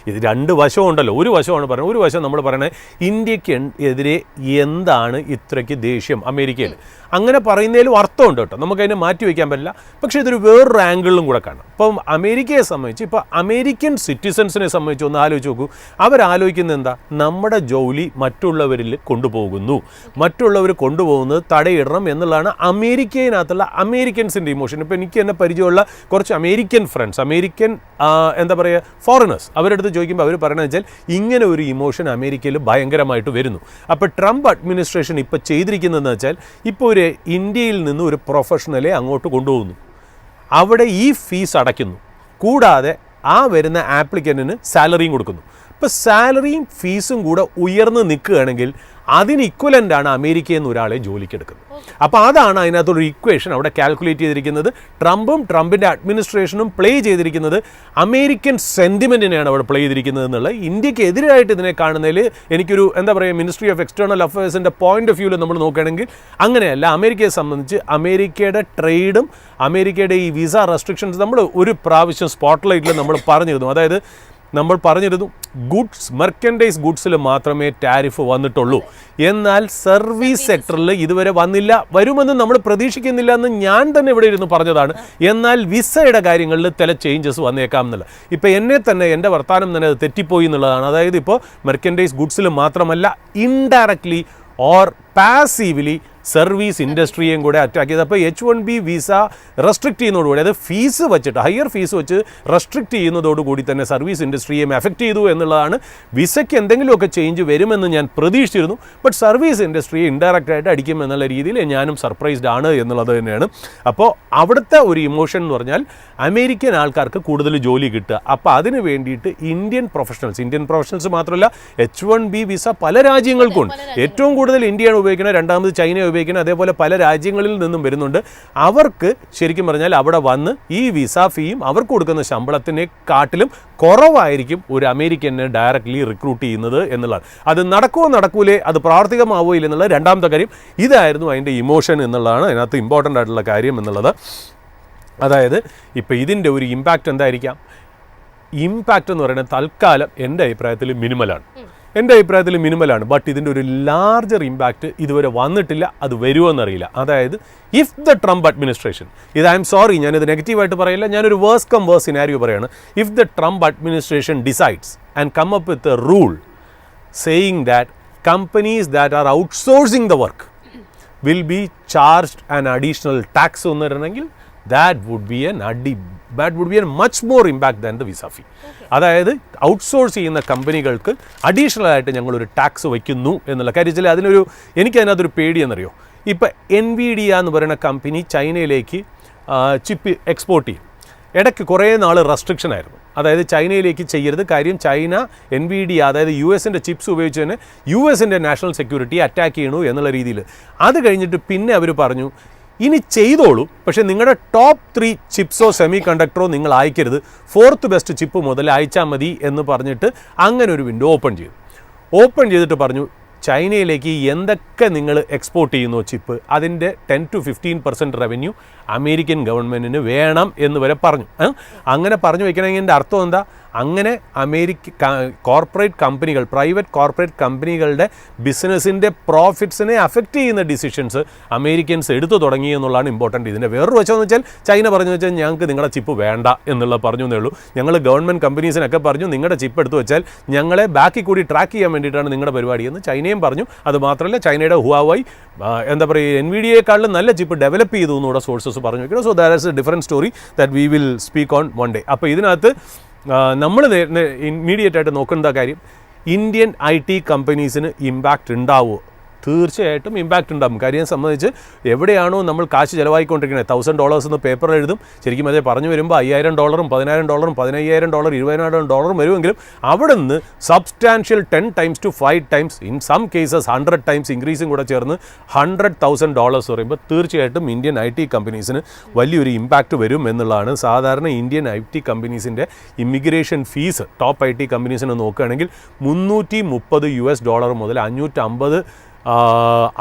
ഇത് 2 വശവും ഉണ്ടല്ലോ. ഒരു വശമാണ് പറയുന്നത്, ഒരു വശം നമ്മൾ പറയണത് ഇന്ത്യക്ക് എതിരെ എന്താണ് ഇത്രയ്ക്ക് ദേഷ്യം അമേരിക്കയിൽ, അങ്ങനെ പറയുന്നതിലും അർത്ഥമുണ്ട് കേട്ടോ, നമുക്കതിനെ മാറ്റി വയ്ക്കാൻ പറ്റില്ല. പക്ഷേ ഇതൊരു വേറൊരു ആംഗിളിലും കൂടെ കാണാം. ഇപ്പം അമേരിക്കയെ സംബന്ധിച്ച്, ഇപ്പോൾ അമേരിക്കൻ സിറ്റിസൺസിനെ സംബന്ധിച്ച് ഒന്ന് ആലോചിച്ച് നോക്കൂ. അവരാലോചിക്കുന്നത് എന്താ, നമ്മുടെ ജോലി മറ്റുള്ളവരിൽ കൊണ്ടുപോകുന്നു, മറ്റുള്ളവർ കൊണ്ടുപോകുന്നത് തടയിടണം എന്നുള്ളതാണ് അമേരിക്കയിനകത്തുള്ള അമേരിക്കൻസിൻ്റെ ഇമോഷൻ. ഇപ്പോൾ എനിക്ക് തന്നെ പരിചയമുള്ള കുറച്ച് അമേരിക്കൻ ഫ്രണ്ട്സ്, അമേരിക്കൻ എന്താ പറയുക ഫോറിനേഴ്സ്, അവരുടെ അടുത്ത് ചോദിക്കുമ്പോൾ അവർ പറയണമെന്ന് വെച്ചാൽ ഇങ്ങനെ ഒരു ഇമോഷൻ അമേരിക്കയിൽ ഭയങ്കരമായിട്ട് വരുന്നു. അപ്പോൾ ട്രംപ് അഡ്മിനിസ്ട്രേഷൻ ഇപ്പോൾ ചെയ്തിരിക്കുന്നതെന്ന് വെച്ചാൽ ഇപ്പോൾ ഒരു ഇന്ത്യയിൽ നിന്ന് ഒരു പ്രൊഫഷണലെ അങ്ങോട്ട് കൊണ്ടുപോകുന്നു, അവിടെ ഈ ഫീസ് അടയ്ക്കുന്നു, കൂടാതെ ആ വരുന്ന ആപ്ലിക്കൻറ്റിന് സാലറിയും കൊടുക്കുന്നു. ഇപ്പോൾ സാലറിയും ഫീസും കൂടെ ഉയർന്ന് നിൽക്കുകയാണെങ്കിൽ അതിന് ഇക്വലൻ്റാണ് അമേരിക്കയിൽ നിന്ന് ഒരാളെ ജോലിക്കെടുക്കുന്നത്. അപ്പോൾ അതാണ് അതിനകത്തൊരു ഇക്വേഷൻ അവിടെ കാൽക്കുലേറ്റ് ചെയ്തിരിക്കുന്നത്. ട്രംപിൻ്റെ അഡ്മിനിസ്ട്രേഷനും പ്ലേ ചെയ്തിരിക്കുന്നത് അമേരിക്കൻ സെൻറ്റിമെൻറ്റിനെയാണ് അവിടെ പ്ലേ ചെയ്തിരിക്കുന്നത് എന്നുള്ളത്. ഇന്ത്യക്ക് എതിരായിട്ട് ഇതിനെ കാണുന്നതിൽ എനിക്കൊരു എന്താ പറയുക മിനിസ്ട്രി ഓഫ് എക്സ്റ്റേണൽ അഫയേഴ്സിൻ്റെ പോയിന്റ് ഓഫ് വ്യൂവിൽ നമ്മൾ നോക്കുകയാണെങ്കിൽ അങ്ങനെയല്ല. അമേരിക്കയെ സംബന്ധിച്ച് അമേരിക്കയുടെ ട്രേഡും അമേരിക്കയുടെ ഈ വിസ റെസ്ട്രിക്ഷൻസ് നമ്മൾ ഒരു പ്രാവശ്യം സ്പോട്ട്ലൈറ്റിൽ നമ്മൾ പറഞ്ഞിരുന്നു. അതായത് നമ്മൾ പറഞ്ഞിരുന്നു ഗുഡ്സ്, മെർക്കൻഡൈസ് ഗുഡ്സിൽ മാത്രമേ ടാരിഫ് വന്നിട്ടുള്ളൂ, എന്നാൽ സർവീസ് സെക്ടറിൽ ഇതുവരെ വന്നില്ല, വരുമെന്ന് നമ്മൾ പ്രതീക്ഷിക്കുന്നില്ല എന്ന് ഞാൻ തന്നെ ഇവിടെ ഇരുന്ന് പറഞ്ഞതാണ്. എന്നാൽ വിസയുടെ കാര്യങ്ങളിൽ ചില ചേഞ്ചസ് വന്നേക്കാം എന്നുള്ള, ഇപ്പോൾ എന്നെ തന്നെ എൻ്റെ വർത്തമാനം തന്നെ അത് തെറ്റിപ്പോയി എന്നുള്ളതാണ്. അതായത് ഇപ്പോൾ മെർക്കൻഡൈസ് ഗുഡ്സിൽ മാത്രമല്ല, ഇൻഡയറക്ട്ലി ഓർ പാസീവ്ലി സർവീസ് ഇൻഡസ്ട്രിയെയും കൂടെ അറ്റാക്ക് ചെയ്ത്. അപ്പോൾ H-1B വിസ റെസ്ട്രിക്റ്റ് ചെയ്യുന്നതോടുകൂടി, അതായത് ഫീസ് വെച്ചിട്ട് ഹയർ ഫീസ് വെച്ച് റെസ്ട്രിക്റ്റ് ചെയ്യുന്നതോടുകൂടി തന്നെ സർവീസ് ഇൻഡസ്ട്രിയെ എഫക്റ്റ് ചെയ്തു എന്നുള്ളതാണ്. വിസയ്ക്ക് എന്തെങ്കിലുമൊക്കെ ചേഞ്ച് വരുമെന്ന് ഞാൻ പ്രതീക്ഷിച്ചിരുന്നു, ബട്ട് സർവീസ് ഇൻഡസ്ട്രിയെ ഇൻഡയറക്റ്റായിട്ട് അടിക്കും എന്നുള്ള രീതിയിൽ ഞാനും സർപ്രൈസ്ഡ് ആണ് എന്നുള്ളത് തന്നെയാണ്. അപ്പോൾ അവിടുത്തെ ഒരു ഇമോഷൻ എന്ന് പറഞ്ഞാൽ അമേരിക്കൻ ആൾക്കാർക്ക് കൂടുതൽ ജോലി കിട്ടുക. അപ്പോൾ അതിന് വേണ്ടിയിട്ട് ഇന്ത്യൻ പ്രൊഫഷണൽസ് മാത്രമല്ല H-1B വിസ പല രാജ്യങ്ങൾക്കുണ്ട്. ഏറ്റവും കൂടുതൽ ഇന്ത്യയാണ് ഉപയോഗിക്കുന്നത്, രണ്ടാമത് ചൈന ഉപയോഗിക്കുന്നത്, അതേപോലെ പല രാജ്യങ്ങളിൽ നിന്നും വരുന്നുണ്ട്. അവർക്ക് ശരിക്കും പറഞ്ഞാൽ അവിടെ വന്ന് ഈ വിസ ഫീയും അവർക്ക് കൊടുക്കുന്ന ശമ്പളത്തിനെക്കാട്ടിലും കുറവായിരിക്കും ഒരു അമേരിക്കനെ ഡയറക്റ്റ്ലി റിക്രൂട്ട് ചെയ്യുന്നത് എന്നുള്ളതാണ്. അത് നടക്കുമോ നടക്കൂലേ, അത് പ്രാവർത്തികമാവോ ഇല്ല എന്നുള്ളത് രണ്ടാമത്തെ കാര്യം. ഇതായിരുന്നു അതിൻ്റെ ഇമോഷൻ എന്നുള്ളതാണ് അതിനകത്ത് ഇമ്പോർട്ടൻ്റ് ആയിട്ടുള്ള കാര്യം എന്നുള്ളത്. അതായത് ഇപ്പോൾ ഇതിൻ്റെ ഒരു ഇമ്പാക്റ്റ് എന്തായിരിക്കാം? ഇമ്പാക്റ്റ് എന്ന് പറയുന്നത് തൽക്കാലം എൻ്റെ അഭിപ്രായത്തിൽ മിനിമലാണ്. ബട്ട് ഇതിൻ്റെ ഒരു ലാർജർ ഇമ്പാക്റ്റ് ഇതുവരെ വന്നിട്ടില്ല, അത് വരുമോയെന്നറിയില്ല. അതായത് ഇഫ് ദ ട്രംപ് അഡ്മിനിസ്ട്രേഷൻ, ഇത് ഐ എം സോറി ഞാനിത് നെഗറ്റീവായിട്ട് പറയില്ല, ഞാനൊരു വേഴ്സ് കം വേഴ്സ് സിനാരിയോ പറയാണ്. If the Trump administration decides and come up with a rule saying that companies that are outsourcing the work will be charged an additional tax എന്ന് പറഞ്ഞെങ്കിൽ that would be a much more impact than the visa fee. അതായത് outsource ചെയ്യുന്ന കമ്പനികൾക്ക് additional ആയിട്ട് ഞങ്ങളൊരു tax വയ്ക്കുന്നു എന്നുള്ള കാര്യത്തിൽ എനിക്കതിനകത്തൊരു പേടിയെന്നറിയോ. ഇപ്പോൾ NVIDIA എന്ന് പറയുന്ന കമ്പനി ചൈനയിലേക്ക് ചിപ്പ് എക്സ്പോർട്ട് ചെയ്യും. ഇടയ്ക്ക് കുറേ നാൾ റെസ്ട്രിക്ഷൻ ആയിരുന്നു, അതായത് ചൈനയിലേക്ക് ചെയ്യരുത്, കാര്യം ചൈന NVIDIA അതായത് US-ൻ്റെ ചിപ്സ് ഉപയോഗിച്ച് തന്നെ US-ൻ്റെ നാഷണൽ സെക്യൂരിറ്റി അറ്റാക്ക് ചെയ്യണു എന്നുള്ള രീതിയിൽ. അത് കഴിഞ്ഞിട്ട് പിന്നെ അവർ പറഞ്ഞു ഇനി ചെയ്തോളൂ, പക്ഷേ നിങ്ങളുടെ ടോപ്പ് 3 ചിപ്സോ സെമി കണ്ടക്ടറോ നിങ്ങൾ അയക്കരുത്, 4th ബെസ്റ്റ് ചിപ്പ് മുതൽ അയച്ചാൽ മതി എന്ന് പറഞ്ഞിട്ട് അങ്ങനെ ഒരു വിൻഡോ ഓപ്പൺ ചെയ്തിട്ട് പറഞ്ഞു ചൈനയിലേക്ക് എന്തൊക്കെ നിങ്ങൾ എക്സ്പോർട്ട് ചെയ്യുന്നു ചിപ്പ് അതിൻ്റെ 10 to 15% റവന്യൂ അമേരിക്കൻ ഗവൺമെൻറ്റിന് വേണം എന്ന് വരെ പറഞ്ഞു. അങ്ങനെ പറഞ്ഞു വയ്ക്കണമെങ്കിൽ അർത്ഥം എന്താ, അങ്ങനെ കോർപ്പറേറ്റ് കമ്പനികൾ, പ്രൈവറ്റ് കോർപ്പറേറ്റ് കമ്പനികളുടെ ബിസിനസ്സിൻ്റെ പ്രോഫിറ്റ്സിനെ അഫക്റ്റ് ചെയ്യുന്ന ഡിസിഷൻസ് അമേരിക്കൻസ് എടുത്തു തുടങ്ങി എന്നുള്ളതാണ് ഇമ്പോർട്ടൻറ്റ്. ഇതിൻ്റെ വേറൊരു വശമെന്ന് വെച്ചാൽ ചൈന പറഞ്ഞു വെച്ചാൽ ഞങ്ങൾക്ക് നിങ്ങളുടെ ചിപ്പ് വേണ്ട എന്നുള്ള പറഞ്ഞു എന്നേ ഉള്ളൂ. ഞങ്ങൾ ഗവൺമെൻറ് കമ്പനീസിനൊക്കെ പറഞ്ഞു നിങ്ങളുടെ ചിപ്പ് എടുത്തു വെച്ചാൽ ഞങ്ങളെ ബാക്കി കൂടി ട്രാക്ക് ചെയ്യാൻ വേണ്ടിയിട്ടാണ് നിങ്ങളുടെ പരിപാടി എന്ന് ചൈനയും പറഞ്ഞു. അതുമാത്രമല്ല ചൈനയുടെ ഹുവാവൈ എന്താ പറയുക NVIDIA-യെക്കാളും നല്ല ചിപ്പ് ഡെവലപ്പ് ചെയ്തു എന്നൂടെ സോഴ്സസ് പറഞ്ഞു വെക്കണം. So that is A different story that we will speak on one day. അപ്പോൾ ഇതിനകത്ത് നമ്മൾ ഇമ്മീഡിയറ്റ് ആയിട്ട് നോക്കേണ്ട കാര്യം ഇന്ത്യൻ IT കമ്പനീസിന് ഇമ്പാക്റ്റ് ഉണ്ടാവുമോ? തീർച്ചയായിട്ടും ഇമ്പാക്റ്റ് ഉണ്ടാകും. കാര്യം സംബന്ധിച്ച് എവിടെയാണോ നമ്മൾ കാശ് ചിലവായിക്കൊണ്ടിരിക്കുന്നത്, $1,000 എന്ന് പേപ്പറിൽ എഴുതും, ശരിക്കും അതേ പറഞ്ഞു വരുമ്പോൾ $5,000, $10,000, $15,000, $20,000 വരുമെങ്കിലും അവിടെ നിന്ന് substantial 10 times to 5 times in some cases 100 times ഇൻക്രീസും കൂടെ ചേർന്ന് $100,000 പറയുമ്പോൾ തീർച്ചയായിട്ടും ഇന്ത്യൻ IT കമ്പനീസിന് വലിയൊരു ഇമ്പാക്റ്റ് വരും എന്നുള്ളതാണ്. സാധാരണ ഇന്ത്യൻ IT കമ്പനീസിൻ്റെ ഇമിഗ്രേഷൻ ഫീസ് ടോപ്പ് IT കമ്പനീസിന് നോക്കുകയാണെങ്കിൽ $330 മുതൽ $600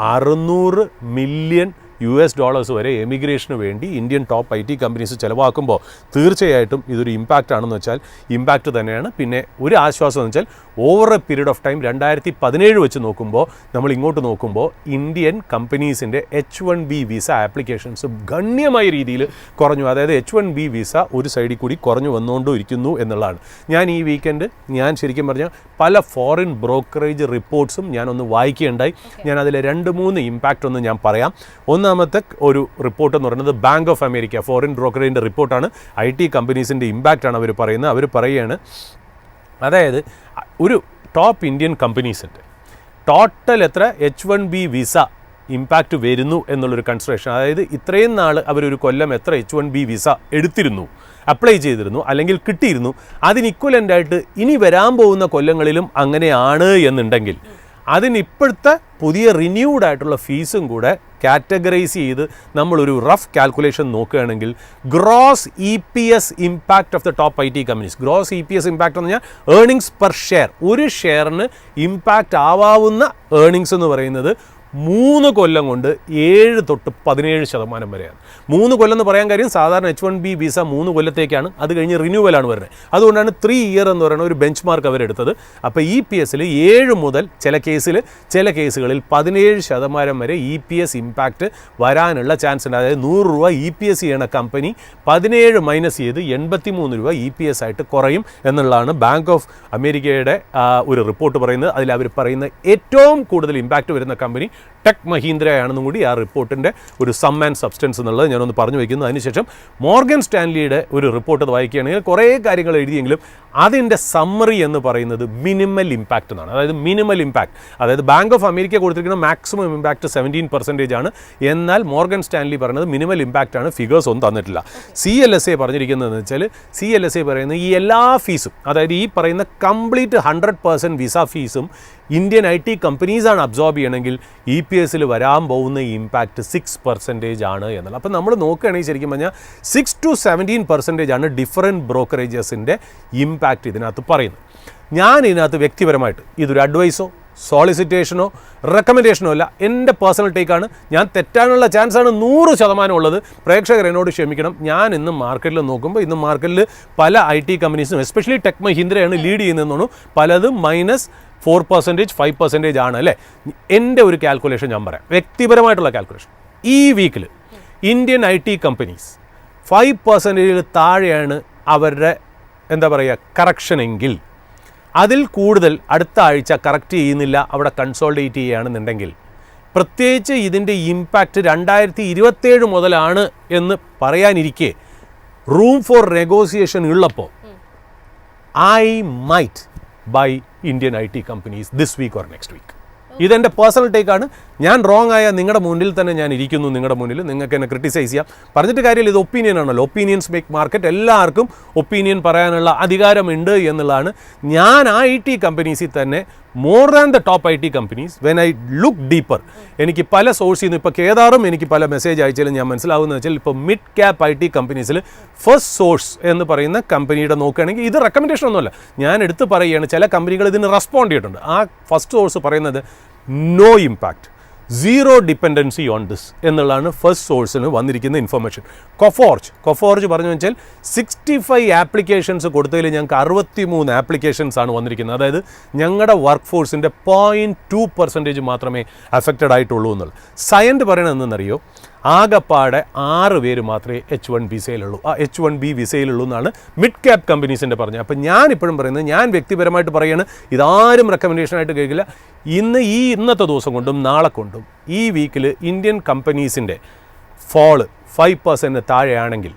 മില്യൺ വരെ എമിഗ്രേഷന് വേണ്ടി ഇന്ത്യൻ ടോപ്പ് IT കമ്പനീസ് ചിലവാക്കുമ്പോൾ തീർച്ചയായിട്ടും ഇതൊരു ഇമ്പാക്റ്റ് ആണെന്ന് വെച്ചാൽ ഇമ്പാക്റ്റ് തന്നെയാണ്. പിന്നെ ഒരു ആശ്വാസം എന്ന് വെച്ചാൽ over A period of time 2017 വെച്ച് നോക്കുമ്പോൾ നമ്മൾ ഇങ്ങോട്ട് നോക്കുമ്പോൾ ഇന്ത്യൻ കമ്പനീസിൻ്റെ H1B വിസ ആപ്ലിക്കേഷൻസ് ഗണ്യമായ രീതിയിൽ കുറഞ്ഞു. അതായത് H1B വിസ ഒരു സൈഡിൽ കൂടി കുറഞ്ഞു വന്നുകൊണ്ടും ഇരിക്കുന്നു എന്നുള്ളതാണ്. ഞാൻ ഈ വീക്കെൻഡ് ശരിക്കും പറഞ്ഞാൽ പല ഫോറിൻ ബ്രോക്കറേജ് റിപ്പോർട്ട്സും ഞാനൊന്ന് വായിക്കുകയുണ്ടായി. ഞാൻ അതിലെ 2-3 ഇമ്പാക്റ്റ് ഒന്ന് ഞാൻ പറയാം. ഒന്നാമത്തെ ഒരു റിപ്പോർട്ട് എന്ന് പറയുന്നത് ബാങ്ക് ഓഫ് അമേരിക്ക ഫോറിൻ ബ്രോക്കറേജിൻ്റെ റിപ്പോർട്ടാണ്. IT കമ്പനീസിൻ്റെ ഇമ്പാക്റ്റാണ് അവർ പറയുന്നത്. അവർ പറയുകയാണ് അതായത് ഒരു ടോപ്പ് ഇന്ത്യൻ കമ്പനീസിൻ്റെ ടോട്ടൽ എത്ര H1B വിസ ഇമ്പാക്റ്റ് വരുന്നു എന്നുള്ളൊരു കൺസിഡറേഷൻ, അതായത് ഇത്രയും നാൾ അവരൊരു കൊല്ലം എത്ര H1B വിസ എടുത്തിരുന്നു, അപ്ലൈ ചെയ്തിരുന്നു അല്ലെങ്കിൽ കിട്ടിയിരുന്നു, അതിന് ഇക്വലൻ്റായിട്ട് ഇനി വരാൻ പോകുന്ന കൊല്ലങ്ങളിലും അങ്ങനെയാണ് എന്നുണ്ടെങ്കിൽ അതിനിപ്പോഴത്തെ പുതിയ റിന്യൂഡ് ആയിട്ടുള്ള ഫീസും കൂടെ കാറ്റഗറൈസ് ചെയ്ത് നമ്മളൊരു റഫ് കാൽക്കുലേഷൻ നോക്കുകയാണെങ്കിൽ gross EPS impact of the top IT companies, gross EPS impact എന്ന് പറഞ്ഞാൽ ഏർണിങ്സ് പെർ ഷെയർ, ഒരു ഷെയറിന് ഇമ്പാക്റ്റ് ആവാവുന്ന ഏർണിങ്സ് എന്ന് പറയുന്നത് 3 കൊല്ലം കൊണ്ട് 7 തൊട്ട് 17% വരെയാണ്. 3 കൊല്ലം എന്ന് പറയാൻ കാര്യം സാധാരണ H1B വിസ 3 കൊല്ലത്തേക്കാണ്, അത് കഴിഞ്ഞ് റിന്യൂവലാണ് വരുന്നത്. അതുകൊണ്ടാണ് 3 ഇയർ എന്ന് പറയുന്ന ഒരു ബെഞ്ച് മാർക്ക് അവരെടുത്തത്. അപ്പോൾ EPS-ൽ 7 മുതൽ ചില കേസുകളിൽ 17% വരെ EPS ഇമ്പാക്റ്റ് വരാനുള്ള ചാൻസ് ഉണ്ട്. അതായത് $100 EPS ചെയ്യണ കമ്പനി 17 മൈനസ് ചെയ്ത് $83 EPS ആയിട്ട് കുറയും എന്നുള്ളതാണ് ബാങ്ക് ഓഫ് അമേരിക്കയുടെ ഒരു റിപ്പോർട്ട് പറയുന്നത്. അതിൽ അവർ പറയുന്ന ഏറ്റവും കൂടുതൽ ഇമ്പാക്റ്റ് വരുന്ന കമ്പനി ടെക് മഹീന്ദ്രയാണെന്നും കൂടി ആ റിപ്പോർട്ടിൻ്റെ ഒരു സം ആൻഡ് സബ്സ്റ്റൻസ് എന്നുള്ളത് ഞാനൊന്ന് പറഞ്ഞു വയ്ക്കുന്നു. അതിനുശേഷം മോർഗൻ സ്റ്റാൻലിയുടെ ഒരു റിപ്പോർട്ട് വായിക്കുകയാണെങ്കിൽ കുറേ കാര്യങ്ങൾ എഴുതിയെങ്കിലും അതിൻ്റെ സമ്മറി എന്ന് പറയുന്നത് മിനിമൽ ഇമ്പാക്റ്റ് എന്നാണ്. അതായത് മിനിമൽ ഇമ്പാക്റ്റ്, അതായത് ബാങ്ക് ഓഫ് അമേരിക്ക കൊടുത്തിരിക്കുന്ന മാക്സിമം ഇമ്പാക്റ്റ് 17% ആണ്. എന്നാൽ മോർഗൻ സ്റ്റാൻലി പറയുന്നത് മിനിമൽ ഇമ്പാക്റ്റ് ആണ്, ഫിഗേഴ്സ് ഒന്നും തന്നിട്ടില്ല. CLSA പറഞ്ഞിരിക്കുന്നതെന്ന് വെച്ചാൽ CLSA പറയുന്നത് ഈ എല്ലാ ഫീസും, അതായത് ഈ പറയുന്ന കംപ്ലീറ്റ് 100% വിസ ഫീസും ഇന്ത്യൻ IT കമ്പനീസാണ് അബ്സോർബ് ചെയ്യണമെങ്കിൽ EPS-ൽ വരാൻ പോകുന്ന ഇമ്പാക്റ്റ് 6% ആണ് എന്നുള്ളത്. അപ്പോൾ നമ്മൾ നോക്കുകയാണെങ്കിൽ ശരിക്കും പറഞ്ഞാൽ 6 to 17% ആണ് ഡിഫറൻറ്റ് ബ്രോക്കറേജസിൻ്റെ ഇമ്പാക്റ്റ് ഇതിനകത്ത് പറയുന്നത്. ഞാൻ ഇതിനകത്ത് വ്യക്തിപരമായിട്ട് ഇതൊരു അഡ്വൈസോ സോളിസിറ്റേഷനോ റെക്കമെൻഡേഷനോ അല്ല, എൻ്റെ പേഴ്സണൽ ടേക്കാണ്. ഞാൻ തെറ്റാനുള്ള ചാൻസാണ് 100% ഉള്ളത്. പ്രേക്ഷകർ എന്നോട് ക്ഷമിക്കണം. ഞാൻ ഇന്ന് മാർക്കറ്റിൽ നോക്കുമ്പോൾ ഇന്ന് മാർക്കറ്റിൽ പല IT കമ്പനീസും എസ്പെഷ്യലി ടെക് മഹീന്ദ്രയാണ് ലീഡ് ചെയ്യുന്നതെന്നു, പലതും -4%, 5% ആണ് അല്ലേ. എൻ്റെ ഒരു കാൽക്കുലേഷൻ ഞാൻ പറയാം, വ്യക്തിപരമായിട്ടുള്ള കാൽക്കുലേഷൻ. ഈ വീക്കിൽ ഇന്ത്യൻ IT കമ്പനീസ് 5% താഴെയാണ് അവരുടെ എന്താ പറയുക കറക്ഷൻ എങ്കിൽ, അതിൽ കൂടുതൽ അടുത്ത ആഴ്ച കറക്റ്റ് ചെയ്യുന്നില്ല, അവിടെ കൺസോൾഡേറ്റ് ചെയ്യുകയാണെന്നുണ്ടെങ്കിൽ പ്രത്യേകിച്ച് ഇതിൻ്റെ ഇമ്പാക്റ്റ് 2027 മുതലാണ് എന്ന് പറയാനിരിക്കെ റൂം ഫോർ നെഗോസിയേഷൻ ഉള്ളപ്പോൾ I might buy Indian IT companies this week or next week. ഇതെൻ്റെ പേഴ്സണൽ ടേക്കാണ്. ഞാൻ റോങ് ആയ നിങ്ങളുടെ മുന്നിൽ തന്നെ ഞാൻ ഇരിക്കുന്നു, നിങ്ങളുടെ മുന്നിൽ നിങ്ങൾക്ക് എന്നെ ക്രിട്ടിസൈസ് ചെയ്യാം. പറഞ്ഞിട്ട് കാര്യമില്ല, ഇത് ഒപ്പീനിയൻ ആണല്ലോ. Opinions make market. എല്ലാവർക്കും ഒപ്പീനിയൻ പറയാനുള്ള അധികാരമുണ്ട് എന്നുള്ളതാണ്. ഞാൻ ആ IT കമ്പനീസിൽ തന്നെ more than the top IT companies when I look deeper, എനിക്ക് പല സോഴ്സിൽ നിന്ന് ഇപ്പോൾ കേദാറും എനിക്ക് പല മെസ്സേജ് അയച്ചാലും ഞാൻ മനസ്സിലാവുന്നത് വെച്ചാൽ ഇപ്പോൾ മിഡ് ക്യാപ്പ് IT കമ്പനീസിൽ ഫസ്റ്റ് സോഴ്സ് എന്ന് പറയുന്ന കമ്പനിയുടെ നോക്കുകയാണെങ്കിൽ ഇത് റെക്കമെൻഡേഷൻ ഒന്നുമല്ല, ഞാൻ എടുത്ത് പറയുകയാണ്. ചില കമ്പനികൾ ഇതിന് റെസ്പോണ്ട് ചെയ്തിട്ടുണ്ട്. ആ ഫസ്റ്റ് സോഴ്സ് പറയുന്നത് no impact, zero dependency on this എന്നുള്ളതാണ് ഫസ്റ്റ് സോഴ്സിന് വന്നിരിക്കുന്ന ഇൻഫർമേഷൻ. കൊഫോർജ് പറഞ്ഞു വെച്ചാൽ 65 ആപ്ലിക്കേഷൻസ് കൊടുത്തതിൽ ഞങ്ങൾക്ക് 63 ആപ്ലിക്കേഷൻസ് ആണ് വന്നിരിക്കുന്നത്. അതായത് ഞങ്ങളുടെ വർക്ക് ഫോഴ്സിൻ്റെ 0.2% മാത്രമേ അഫക്റ്റഡ് ആയിട്ടുള്ളൂ എന്നുള്ളത്. സയൻറ്റ് പറയണത് എന്തെന്നറിയോ, ആകപ്പാടെ 6 പേര് മാത്രമേ H1B വിസയിലുള്ളൂ എന്നാണ് മിഡ് ക്യാപ്പ് കമ്പനീസിൻ്റെ പറഞ്ഞത്. അപ്പം ഞാൻ ഇപ്പോഴും പറയുന്നത്, ഞാൻ വ്യക്തിപരമായിട്ട് പറയുകയാണ്, ഇതാരും റെക്കമെൻഡേഷനായിട്ട് കേൾക്കില്ല. ഇന്നത്തെ ദിവസം കൊണ്ടും നാളെ കൊണ്ടും ഈ വീക്കിൽ ഇന്ത്യൻ കമ്പനീസിൻ്റെ ഫോള് 5% താഴെയാണെങ്കിൽ,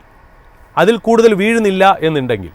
അതിൽ കൂടുതൽ വീഴുന്നില്ല എന്നുണ്ടെങ്കിൽ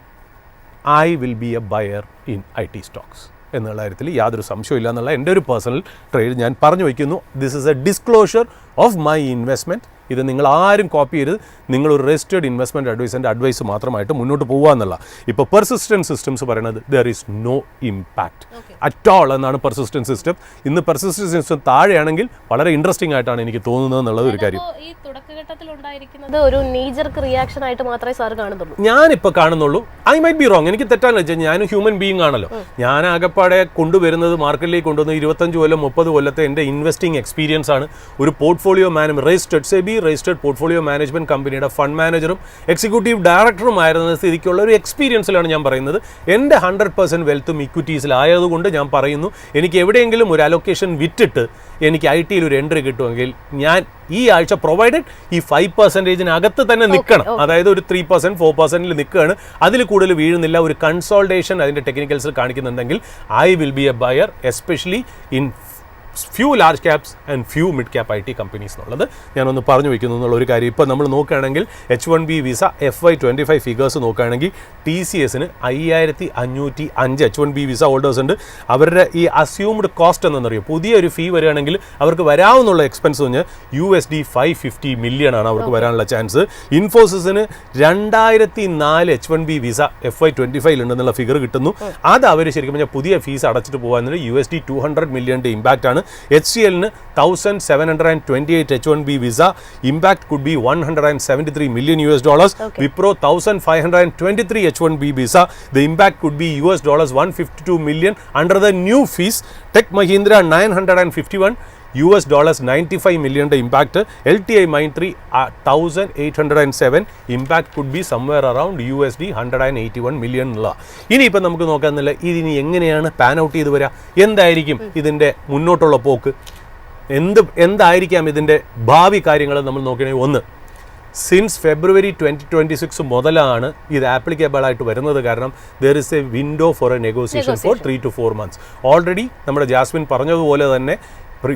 I will be a buyer in IT stocks എന്നുള്ള കാര്യത്തിൽ യാതൊരു സംശയമില്ല എന്നുള്ള എൻ്റെ ഒരു പേഴ്സണൽ ട്രേഡ് ഞാൻ പറഞ്ഞു വയ്ക്കുന്നു. This is A disclosure of my investment. ഇത് നിങ്ങൾ ആരും കോപ്പി ചെയ്ത് നിങ്ങളൊരു രജിസ്റ്റേർഡ് ഇൻവെസ്റ്റ്മെൻറ്റ് അഡ്വൈസറിൻ്റെ അഡ്വൈസ് മാത്രമായിട്ട് മുന്നോട്ട് പോകുക എന്നുള്ള. ഇപ്പോൾ പെർസിസ്റ്റൻറ്റ് സിസ്റ്റംസ് പറയുന്നത് there is no impact at all എന്നാണ് പെർസിസ്റ്റൻറ്റ് സിസ്റ്റം. ഇന്ന് പെർസിസ്റ്റൻറ്റ് സിസ്റ്റം താഴെയാണെങ്കിൽ വളരെ ഇൻട്രസ്റ്റിംഗ് ആയിട്ടാണ് എനിക്ക് തോന്നുന്നത് എന്നുള്ളത് ഒരു കാര്യം. ഈ തുടക്കഘട്ടത്തിൽ ഉണ്ടായിരിക്കുന്നത് ഒരു നീജർക്ക് റിയാക്ഷൻ ആയിട്ട് മാത്രമേ സാർ കാണുന്നുള്ളൂ. ഞാനിപ്പോൾ കാണുന്നുള്ളൂ. ഐ മൈറ്റ് ബി റോങ്, എനിക്ക് തെറ്റാന്ന് വെച്ചാൽ ഞാനും ഹ്യൂമൻ ബീയിങ് ആണല്ലോ. ഞാൻ ആകപ്പാടെ കൊണ്ടുവരുന്നത് മാർക്കറ്റിലേക്ക് കൊണ്ടുവന്ന് 25 കൊല്ലം 30 കൊല്ലത്തെ എൻ്റെ ഇൻവെസ്റ്റിംഗ് എക്സ്പീരിയൻസ് ആണ്. ഒരു പോർട്ട്ഫോളിയോ രജിസ്റ്റേർഡ് പോർട്ട്ഫോളിയോ മാനേജ്മെന്റ് കമ്പനിയുടെ ഫണ്ട് മാനേജറും എക്സിക്യൂട്ടീവ് ഡയറക്ടറും ആയിരുന്ന സ്ഥിതിക്കുള്ള ഒരു എക്സ്പീരിയൻസിലാണ് ഞാൻ പറയുന്നത്. എൻ്റെ 100% വെൽത്തും ഇക്വിറ്റീസിലായതുകൊണ്ട് ഞാൻ പറയുന്നു, എനിക്ക് എവിടെയെങ്കിലും ഒരു അലൊക്കേഷൻ വിറ്റിട്ട് എനിക്ക് IT ഒരു എൻട്രി കിട്ടുമെങ്കിൽ ഞാൻ ഈ ആഴ്ച പ്രൊവൈഡഡ് ഈ 5%-നകത്ത് തന്നെ നിൽക്കണം. അതായത് ഒരു 3% 4%-ൽ നിൽക്കുകയാണ്, അതിൽ കൂടുതൽ വീഴുന്നില്ല. ഒരു കൺസോൾട്ടേഷൻ അതിൻ്റെ ടെക്നിക്കൽസിൽ കാണിക്കുന്നുണ്ടെങ്കിൽ I will be a buyer, especially in few large caps and few mid cap IT companies എന്നുള്ളത് ഞാനൊന്ന് പറഞ്ഞു വയ്ക്കുന്നു എന്നുള്ള ഒരു കാര്യം. ഇപ്പോൾ നമ്മൾ നോക്കുകയാണെങ്കിൽ H1B വിസ FY25 ഫിഗേഴ്സ് നോക്കുകയാണെങ്കിൽ TCSന് 5505 H1B വിസ ഹോൾഡേഴ്സ് ഉണ്ട്. അവരുടെ ഈ അസ്യൂംഡ് കോസ്റ്റ് എന്നറിയും, പുതിയൊരു ഫീ വരികയാണെങ്കിൽ അവർക്ക് വരാവുന്നുള്ള എക്സ്പെൻസ് പറഞ്ഞാൽ USD 550 മില്യൺ ആണ് അവർക്ക് വരാനുള്ള ചാൻസ്. ഇൻഫോസിസിന് 2004 H1B വിസ FY25 ഉണ്ടെന്നുള്ള ഫിഗർ കിട്ടുന്നു. അത് അവർ ശരിക്കും പറഞ്ഞാൽ പുതിയ ഫീസ് അടച്ചിട്ട് പോകാൻ USD 200 മില്യൻ്റെ ഇമ്പാക്റ്റ് ആണ്. HCLന് 1728 H1B visa, impact could be $173 million. Wipro 1523 H1B visa, the impact could be $152 million under the new fees. Tech Mahindra 951 $95 million impact. LTI Mindtree 1807, impact could be somewhere around $181 million. ഇനിയിപ്പോൾ നമുക്ക് നോക്കാമെന്നില്ല, ഇതിനി എങ്ങനെയാണ് pan out ചെയ്ത് വരിക, എന്തായിരിക്കും ഇതിൻ്റെ മുന്നോട്ടുള്ള പോക്ക്, എന്തായിരിക്കാം ഇതിൻ്റെ ഭാവി കാര്യങ്ങൾ നമ്മൾ നോക്കുകയാണെങ്കിൽ, ഒന്ന്, സിൻസ് ഫെബ്രുവരി 2026 മുതലാണ് ഇത് ആപ്ലിക്കബിൾ ആയിട്ട് വരുന്നത്. കാരണം there is a window for a negotiation for 3 to 4 months. Already നമ്മുടെ ജാസ്മിൻ പറഞ്ഞതുപോലെ തന്നെ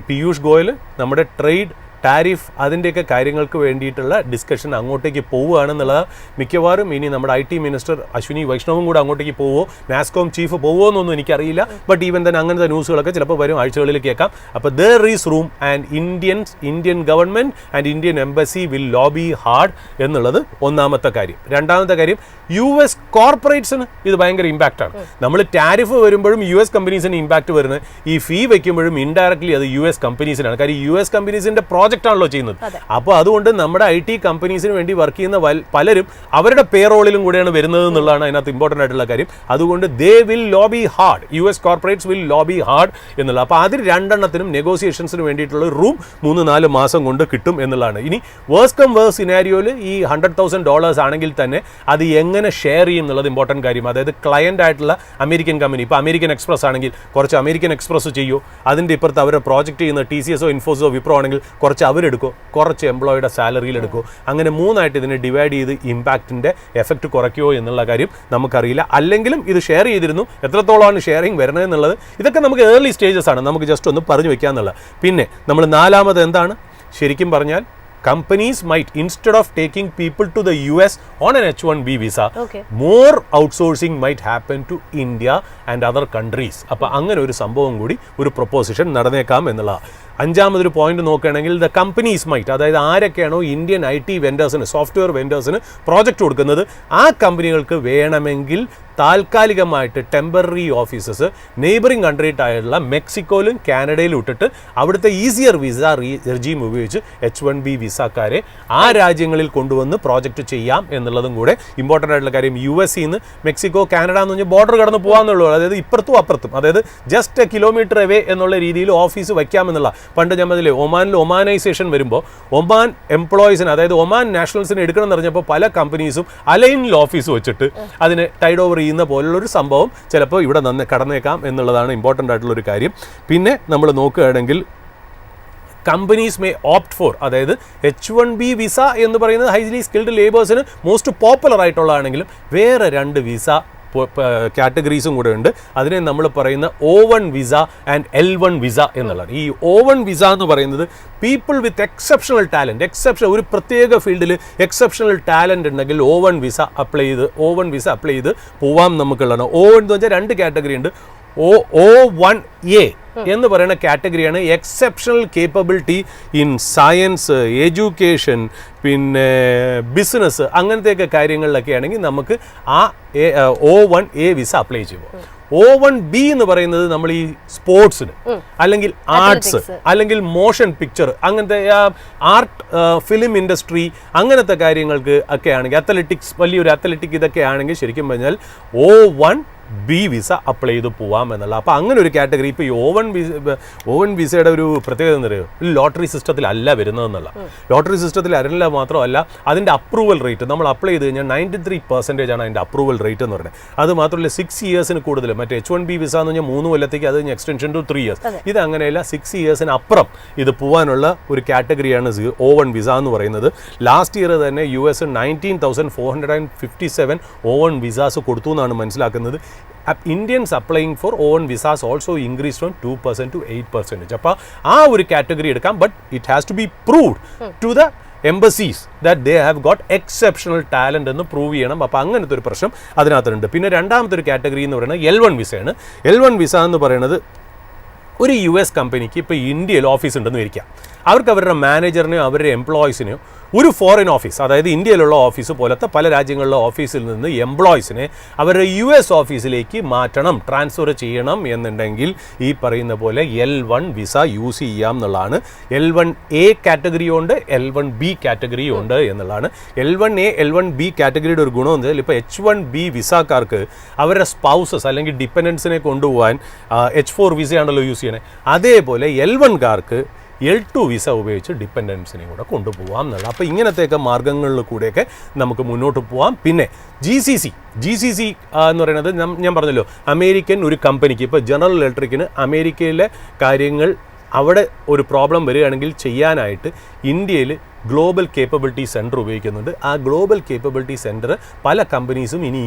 പീയൂഷ് ഗോയൽ നമ്മുടെ ട്രേഡ് ടാരിഫ് അതിൻ്റെയൊക്കെ കാര്യങ്ങൾക്ക് വേണ്ടിയിട്ടുള്ള ഡിസ്കഷൻ അങ്ങോട്ടേക്ക് പോവുകയാണെന്നുള്ളത് മിക്കവാറും. ഇനി നമ്മുടെ IT മിനിസ്റ്റർ അശ്വിനി വൈഷ്ണവും കൂടെ അങ്ങോട്ടേക്ക് പോവോ, നാസ്കോം ചീഫ് പോവോ എന്നൊന്നും എനിക്കറിയില്ല. ബട്ട് ഈവൻ തന്നെ അങ്ങനത്തെ ന്യൂസുകളൊക്കെ ചിലപ്പോൾ വരും, ആഴ്ചകളിൽ കേൾക്കാം. അപ്പോൾ there is room and Indian government and Indian embassy will lobby hard എന്നുള്ളത് ഒന്നാമത്തെ കാര്യം. രണ്ടാമത്തെ കാര്യം, US കോർപ്പറേറ്റ്സിന് ഇത് ഭയങ്കര ഇമ്പാക്റ്റാണ്. നമ്മൾ ടാരിഫ് വരുമ്പോഴും US കമ്പനീസിന് ഇമ്പാക്റ്റ് വരുന്നത്, ഈ ഫീ വയ്ക്കുമ്പോഴും ഇൻഡയറക്ട്ലി അത് US കമ്പനീസിനാണ്. കാര്യം US കമ്പനീസിൻ്റെ പ്രോജക്റ്റ് ആണല്ലോ ചെയ്യുന്നത്. അപ്പോൾ അതുകൊണ്ട് നമ്മുടെ IT കമ്പനീസിന് വേണ്ടി വർക്ക് ചെയ്യുന്ന പലരും അവരുടെ പേറോളിലും കൂടെയാണ് വരുന്നത് എന്നുള്ളതാണ് അതിനകത്ത് ഇമ്പോർട്ടൻ്റ് ആയിട്ടുള്ള കാര്യം. അതുകൊണ്ട് they will lobby hard, US corporates will lobby hard എന്നുള്ളത്. അപ്പോൾ അതിൽ രണ്ടെണ്ണത്തിനും നെഗോസിയേഷൻസിന് വേണ്ടിയിട്ടുള്ള റൂം 3-4 മാസം കൊണ്ട് കിട്ടും എന്നുള്ളതാണ്. ഇനി വേഴ്സ് കം വേഴ്സ് സിനാരിയോയിൽ ഈ $100,000 ആണെങ്കിൽ തന്നെ അത് എങ്ങനെ ഷെയർ ചെയ്യും എന്നുള്ളത് ഇമ്പോർട്ടൻ്റ് കാര്യം. അതായത് ക്ലയൻ്റ് ആയിട്ടുള്ള അമേരിക്കൻ കമ്പനി, ഇപ്പോൾ അമേരിക്കൻ എക്സ്പ്രസ് ആണെങ്കിൽ കുറച്ച് അമേരിക്കൻ എക്സ്പ്രസ് ചെയ്യൂ, അതിൻ്റെ ഇപ്പുറത്ത് അവരുടെ പ്രോജക്റ്റ് ചെയ്യുന്ന TCSോ ഇൻഫോസിസോ വിപ്രോ ആണെങ്കിൽ കുറച്ച് കുറച്ച് അവരെടുക്കും, കുറച്ച് എംപ്ലോയിയുടെ സാലറിയിൽ എടുക്കും. അങ്ങനെ മൂന്നായിട്ട് ഇതിനെ ഡിവൈഡ് ചെയ്ത് ഇമ്പാക്റ്റിൻ്റെ എഫക്റ്റ് കുറയ്ക്കുമോ എന്നുള്ള കാര്യം നമുക്കറിയില്ല. അല്ലെങ്കിലും ഇത് ഷെയർ ചെയ്തിരുന്നു, എത്രത്തോളമാണ് ഷെയറിങ് വരുന്നത് എന്നുള്ളത് ഇതൊക്കെ നമുക്ക് ഏർലി സ്റ്റേജസ് ആണ്, നമുക്ക് ജസ്റ്റ് ഒന്ന് പറഞ്ഞു വെക്കാമെന്നുള്ളത്. പിന്നെ നമ്മൾ നാലാമത് എന്താണ്, ശരിക്കും പറഞ്ഞാൽ companies might, instead of taking people to the US on an H1B visa, more outsourcing might happen to India and other countries. അപ്പോൾ അങ്ങനെ ഒരു സംഭവം കൂടി ഒരു പ്രൊപ്പോസിഷൻ നടന്നേക്കാം എന്നുള്ള. അഞ്ചാമതൊരു പോയിന്റ് നോക്കുകയാണെങ്കിൽ ദ കമ്പനീസ് മൈറ്റ്, അതായത് ആരൊക്കെയാണോ ഇന്ത്യൻ IT വെൻഡേഴ്സിന്, സോഫ്റ്റ്വെയർ വെൻഡേഴ്സിന് പ്രോജക്റ്റ് കൊടുക്കുന്നത്, ആ കമ്പനികൾക്ക് വേണമെങ്കിൽ താൽക്കാലികമായിട്ട് ടെമ്പററി ഓഫീസസ് നെയ്ബറിംഗ് കൺട്രിയായിട്ടുള്ള മെക്സിക്കോയിലും കാനഡയിലും ഇട്ടിട്ട് അവിടുത്തെ ഈസിയർ വിസ റെജീം ഉപയോഗിച്ച് H1B വിസക്കാരെ ആ രാജ്യങ്ങളിൽ കൊണ്ടുവന്ന് പ്രോജക്റ്റ് ചെയ്യാം എന്നുള്ളതും കൂടെ ഇമ്പോർട്ടൻ്റ് ആയിട്ടുള്ള കാര്യം. US നിന്ന് മെക്സിക്കോ, കാനഡ എന്ന് പറഞ്ഞാൽ ബോർഡർ കടന്ന് പോകാമെന്നുള്ളൂ, അതായത് ഇപ്പുറത്തും അപ്പുറത്തും, അതായത് ജസ്റ്റ് എ കിലോമീറ്റർ അവേ എന്നുള്ള രീതിയിൽ ഓഫീസ് വയ്ക്കാമെന്നുള്ള. പണ്ട് ഞാൻ പറഞ്ഞില്ലേ ഒമാനിൽ ഒമാനൈസേഷൻ വരുമ്പോൾ ഒമാൻ എംപ്ലോയീസിന്, അതായത് ഒമാൻ നാഷണൽസിനെ എടുക്കണം എന്ന് പറഞ്ഞപ്പോൾ പല കമ്പനീസും അലൈനിൽ ഓഫീസ് വെച്ചിട്ട് അതിന് ടൈഡ് ഓവർ ചെയ്യുന്ന പോലുള്ളൊരു സംഭവം ചിലപ്പോൾ ഇവിടെ കടന്നേക്കാം എന്നുള്ളതാണ് ഇമ്പോർട്ടൻ്റ് ആയിട്ടുള്ളൊരു കാര്യം. പിന്നെ നമ്മൾ നോക്കുകയാണെങ്കിൽ കമ്പനീസ് മേ ഓപ്റ്റ് ഫോർ, അതായത് H1B വിസ എന്ന് പറയുന്നത് ഹൈലി സ്കിൽഡ് ലേബേഴ്സിന് മോസ്റ്റ് പോപ്പുലർ ആയിട്ടുള്ളതാണെങ്കിലും വേറെ 2 വിസ കാറ്റഗറീസും കൂടെ ഉണ്ട്. അതിനെ നമ്മൾ പറയുന്ന O1 visa and L1 visa എന്നുള്ളതാണ്. ഈ O1 വിസ എന്ന് പറയുന്നത് പീപ്പിൾ വിത്ത് എക്സെപ്ഷണൽ ടാലൻറ്റ്, ഒരു പ്രത്യേക ഫീൽഡിൽ എക്സെപ്ഷണൽ ടാലൻറ്റ് ഉണ്ടെങ്കിൽ O1 വിസ അപ്ലൈ ചെയ്ത് പോവാം നമുക്കുള്ളതാണ്. O1 എന്ന് വെച്ചാൽ 2 കാറ്റഗറി ഉണ്ട്. O1A എന്ന് പറയുന്ന കാറ്റഗറിയാണ് exceptional capability in science, education, പിന്നെ ബിസിനസ്, അങ്ങനത്തെയൊക്കെ കാര്യങ്ങളിലൊക്കെ ആണെങ്കിൽ നമുക്ക് ആ O1A വിസ അപ്ലൈ ചെയ്യുമ്പോൾ. O1B എന്ന് പറയുന്നത് നമ്മൾ ഈ സ്പോർട്സിന് അല്ലെങ്കിൽ ആർട്സ് അല്ലെങ്കിൽ മോഷൻ പിക്ചർ, അങ്ങനത്തെ ആർട്ട്, ഫിലിം ഇൻഡസ്ട്രി, അങ്ങനത്തെ കാര്യങ്ങൾക്ക് ഒക്കെ ആണെങ്കിൽ, അത്ലറ്റിക്സ്, വലിയൊരു അത്ലറ്റിക് ഇതൊക്കെ ആണെങ്കിൽ ശരിക്കും പറഞ്ഞാൽ O1B വിസ അപ്ലൈ ചെയ്ത് പോവാം എന്നുള്ള. അപ്പോൾ അങ്ങനെ ഒരു കാറ്റഗറി. ഇപ്പോൾ ഈ O1 വിസയുടെ ഒരു പ്രത്യേകത എന്താ പറയുക, ലോട്ടറി സിസ്റ്റത്തിലല്ല വരുന്നതെന്നുള്ള. ലോട്ടറി സിസ്റ്റത്തിൽ അല്ല മാത്രമല്ല അതിൻ്റെ അപ്രൂവൽ റേറ്റ് നമ്മൾ അപ്ലൈ ചെയ്ത് കഴിഞ്ഞാൽ 93% ആണ് അതിൻ്റെ അപ്രൂവൽ റേറ്റ് എന്ന് പറയുന്നത്. അത് മാത്രമല്ല 6 ഇയേഴ്സിന് കൂടുതൽ, മറ്റേ H1B വിസ എന്ന് പറഞ്ഞാൽ 3 കൊല്ലത്തേക്ക്, അത് എക്സ്റ്റൻഷൻ ടു 3 ഇയേഴ്സ്. ഇത് അങ്ങനെയല്ല, 6 ഇയേഴ്സിന് അപ്പുറം ഇത് പോകാനുള്ള ഒരു കാറ്റഗറിയാണ് O1 വിസ എന്ന് പറയുന്നത്. ലാസ്റ്റ് ഇയർ തന്നെ US 19,457 O1 വിസാസ് കൊടുത്തു എന്നാണ് മനസ്സിലാക്കുന്നത്. Indians applying for O1 visas also increased from 2% to 8%. അപ്പോൾ ആ ഒരു കാറ്റഗറി എടുക്കാം, but it has to be proved to the embassies that they have got exceptional talent എന്ന് പ്രൂവ് ചെയ്യണം. അപ്പോൾ അങ്ങനത്തെ ഒരു പ്രശ്നം അതിനകത്തുണ്ട്. പിന്നെ രണ്ടാമത്തെ ഒരു കാറ്റഗറി എന്ന് പറയുന്നത് L1 വിസയാണ്. L1 വിസ എന്ന് പറയുന്നത് ഒരു US കമ്പനിക്ക് ഇപ്പോൾ ഇന്ത്യയിൽ ഓഫീസ് ഉണ്ടെന്ന് ഇരിക്കാം, അവർക്ക് അവരുടെ മാനേജറിനെയോ അവരുടെ എംപ്ലോയീസിനെയോ ഒരു ഫോറിൻ ഓഫീസ്, അതായത് ഇന്ത്യയിലുള്ള ഓഫീസ് പോലത്തെ പല രാജ്യങ്ങളിലെ ഓഫീസിൽ നിന്ന് എംപ്ലോയീസിനെ അവരുടെ US ഓഫീസിലേക്ക് മാറ്റണം, ട്രാൻസ്ഫർ ചെയ്യണം എന്നുണ്ടെങ്കിൽ ഈ പറയുന്ന പോലെ L1 വിസ യൂസ് ചെയ്യാം എന്നുള്ളതാണ്. L1A കാറ്റഗറിയും ഉണ്ട്, L1B കാറ്റഗറിയും ഉണ്ട് എന്നുള്ളതാണ്. L1A L1B കാറ്റഗറിയുടെ ഒരു ഗുണം എന്ന് വെച്ചാൽ ഇപ്പോൾ H1B വിസക്കാർക്ക് അവരുടെ സ്പൗസസ് അല്ലെങ്കിൽ ഡിപ്പെൻഡൻസിനെ കൊണ്ടുപോകാൻ H4 വിസയാണല്ലോ യൂസ് ചെയ്യണേ. അതേപോലെ L1കാർക്ക് L2 വിസ ഉപയോഗിച്ച് ഡിപ്പെൻഡൻസിനെയും കൂടെ കൊണ്ടുപോകാം എന്നുള്ള. അപ്പോൾ ഇങ്ങനത്തെയൊക്കെ മാർഗ്ഗങ്ങളിൽ കൂടെയൊക്കെ നമുക്ക് മുന്നോട്ട് പോകാം. പിന്നെ GCC എന്ന് പറയുന്നത് ഞാൻ പറഞ്ഞല്ലോ, അമേരിക്കൻ ഒരു കമ്പനിക്ക്, ഇപ്പോൾ ജനറൽ ഇലക്ട്രിക്കിന് അമേരിക്കയിലെ കാര്യങ്ങൾ അവിടെ ഒരു പ്രോബ്ലം വരികയാണെങ്കിൽ ചെയ്യാനായിട്ട് ഇന്ത്യയിൽ ഗ്ലോബൽ കേപ്പബിലിറ്റി സെൻറ്റർ ഉപയോഗിക്കുന്നുണ്ട്. ആ ഗ്ലോബൽ കേപ്പബിലിറ്റി സെൻറ്റർ പല കമ്പനീസും ഇനി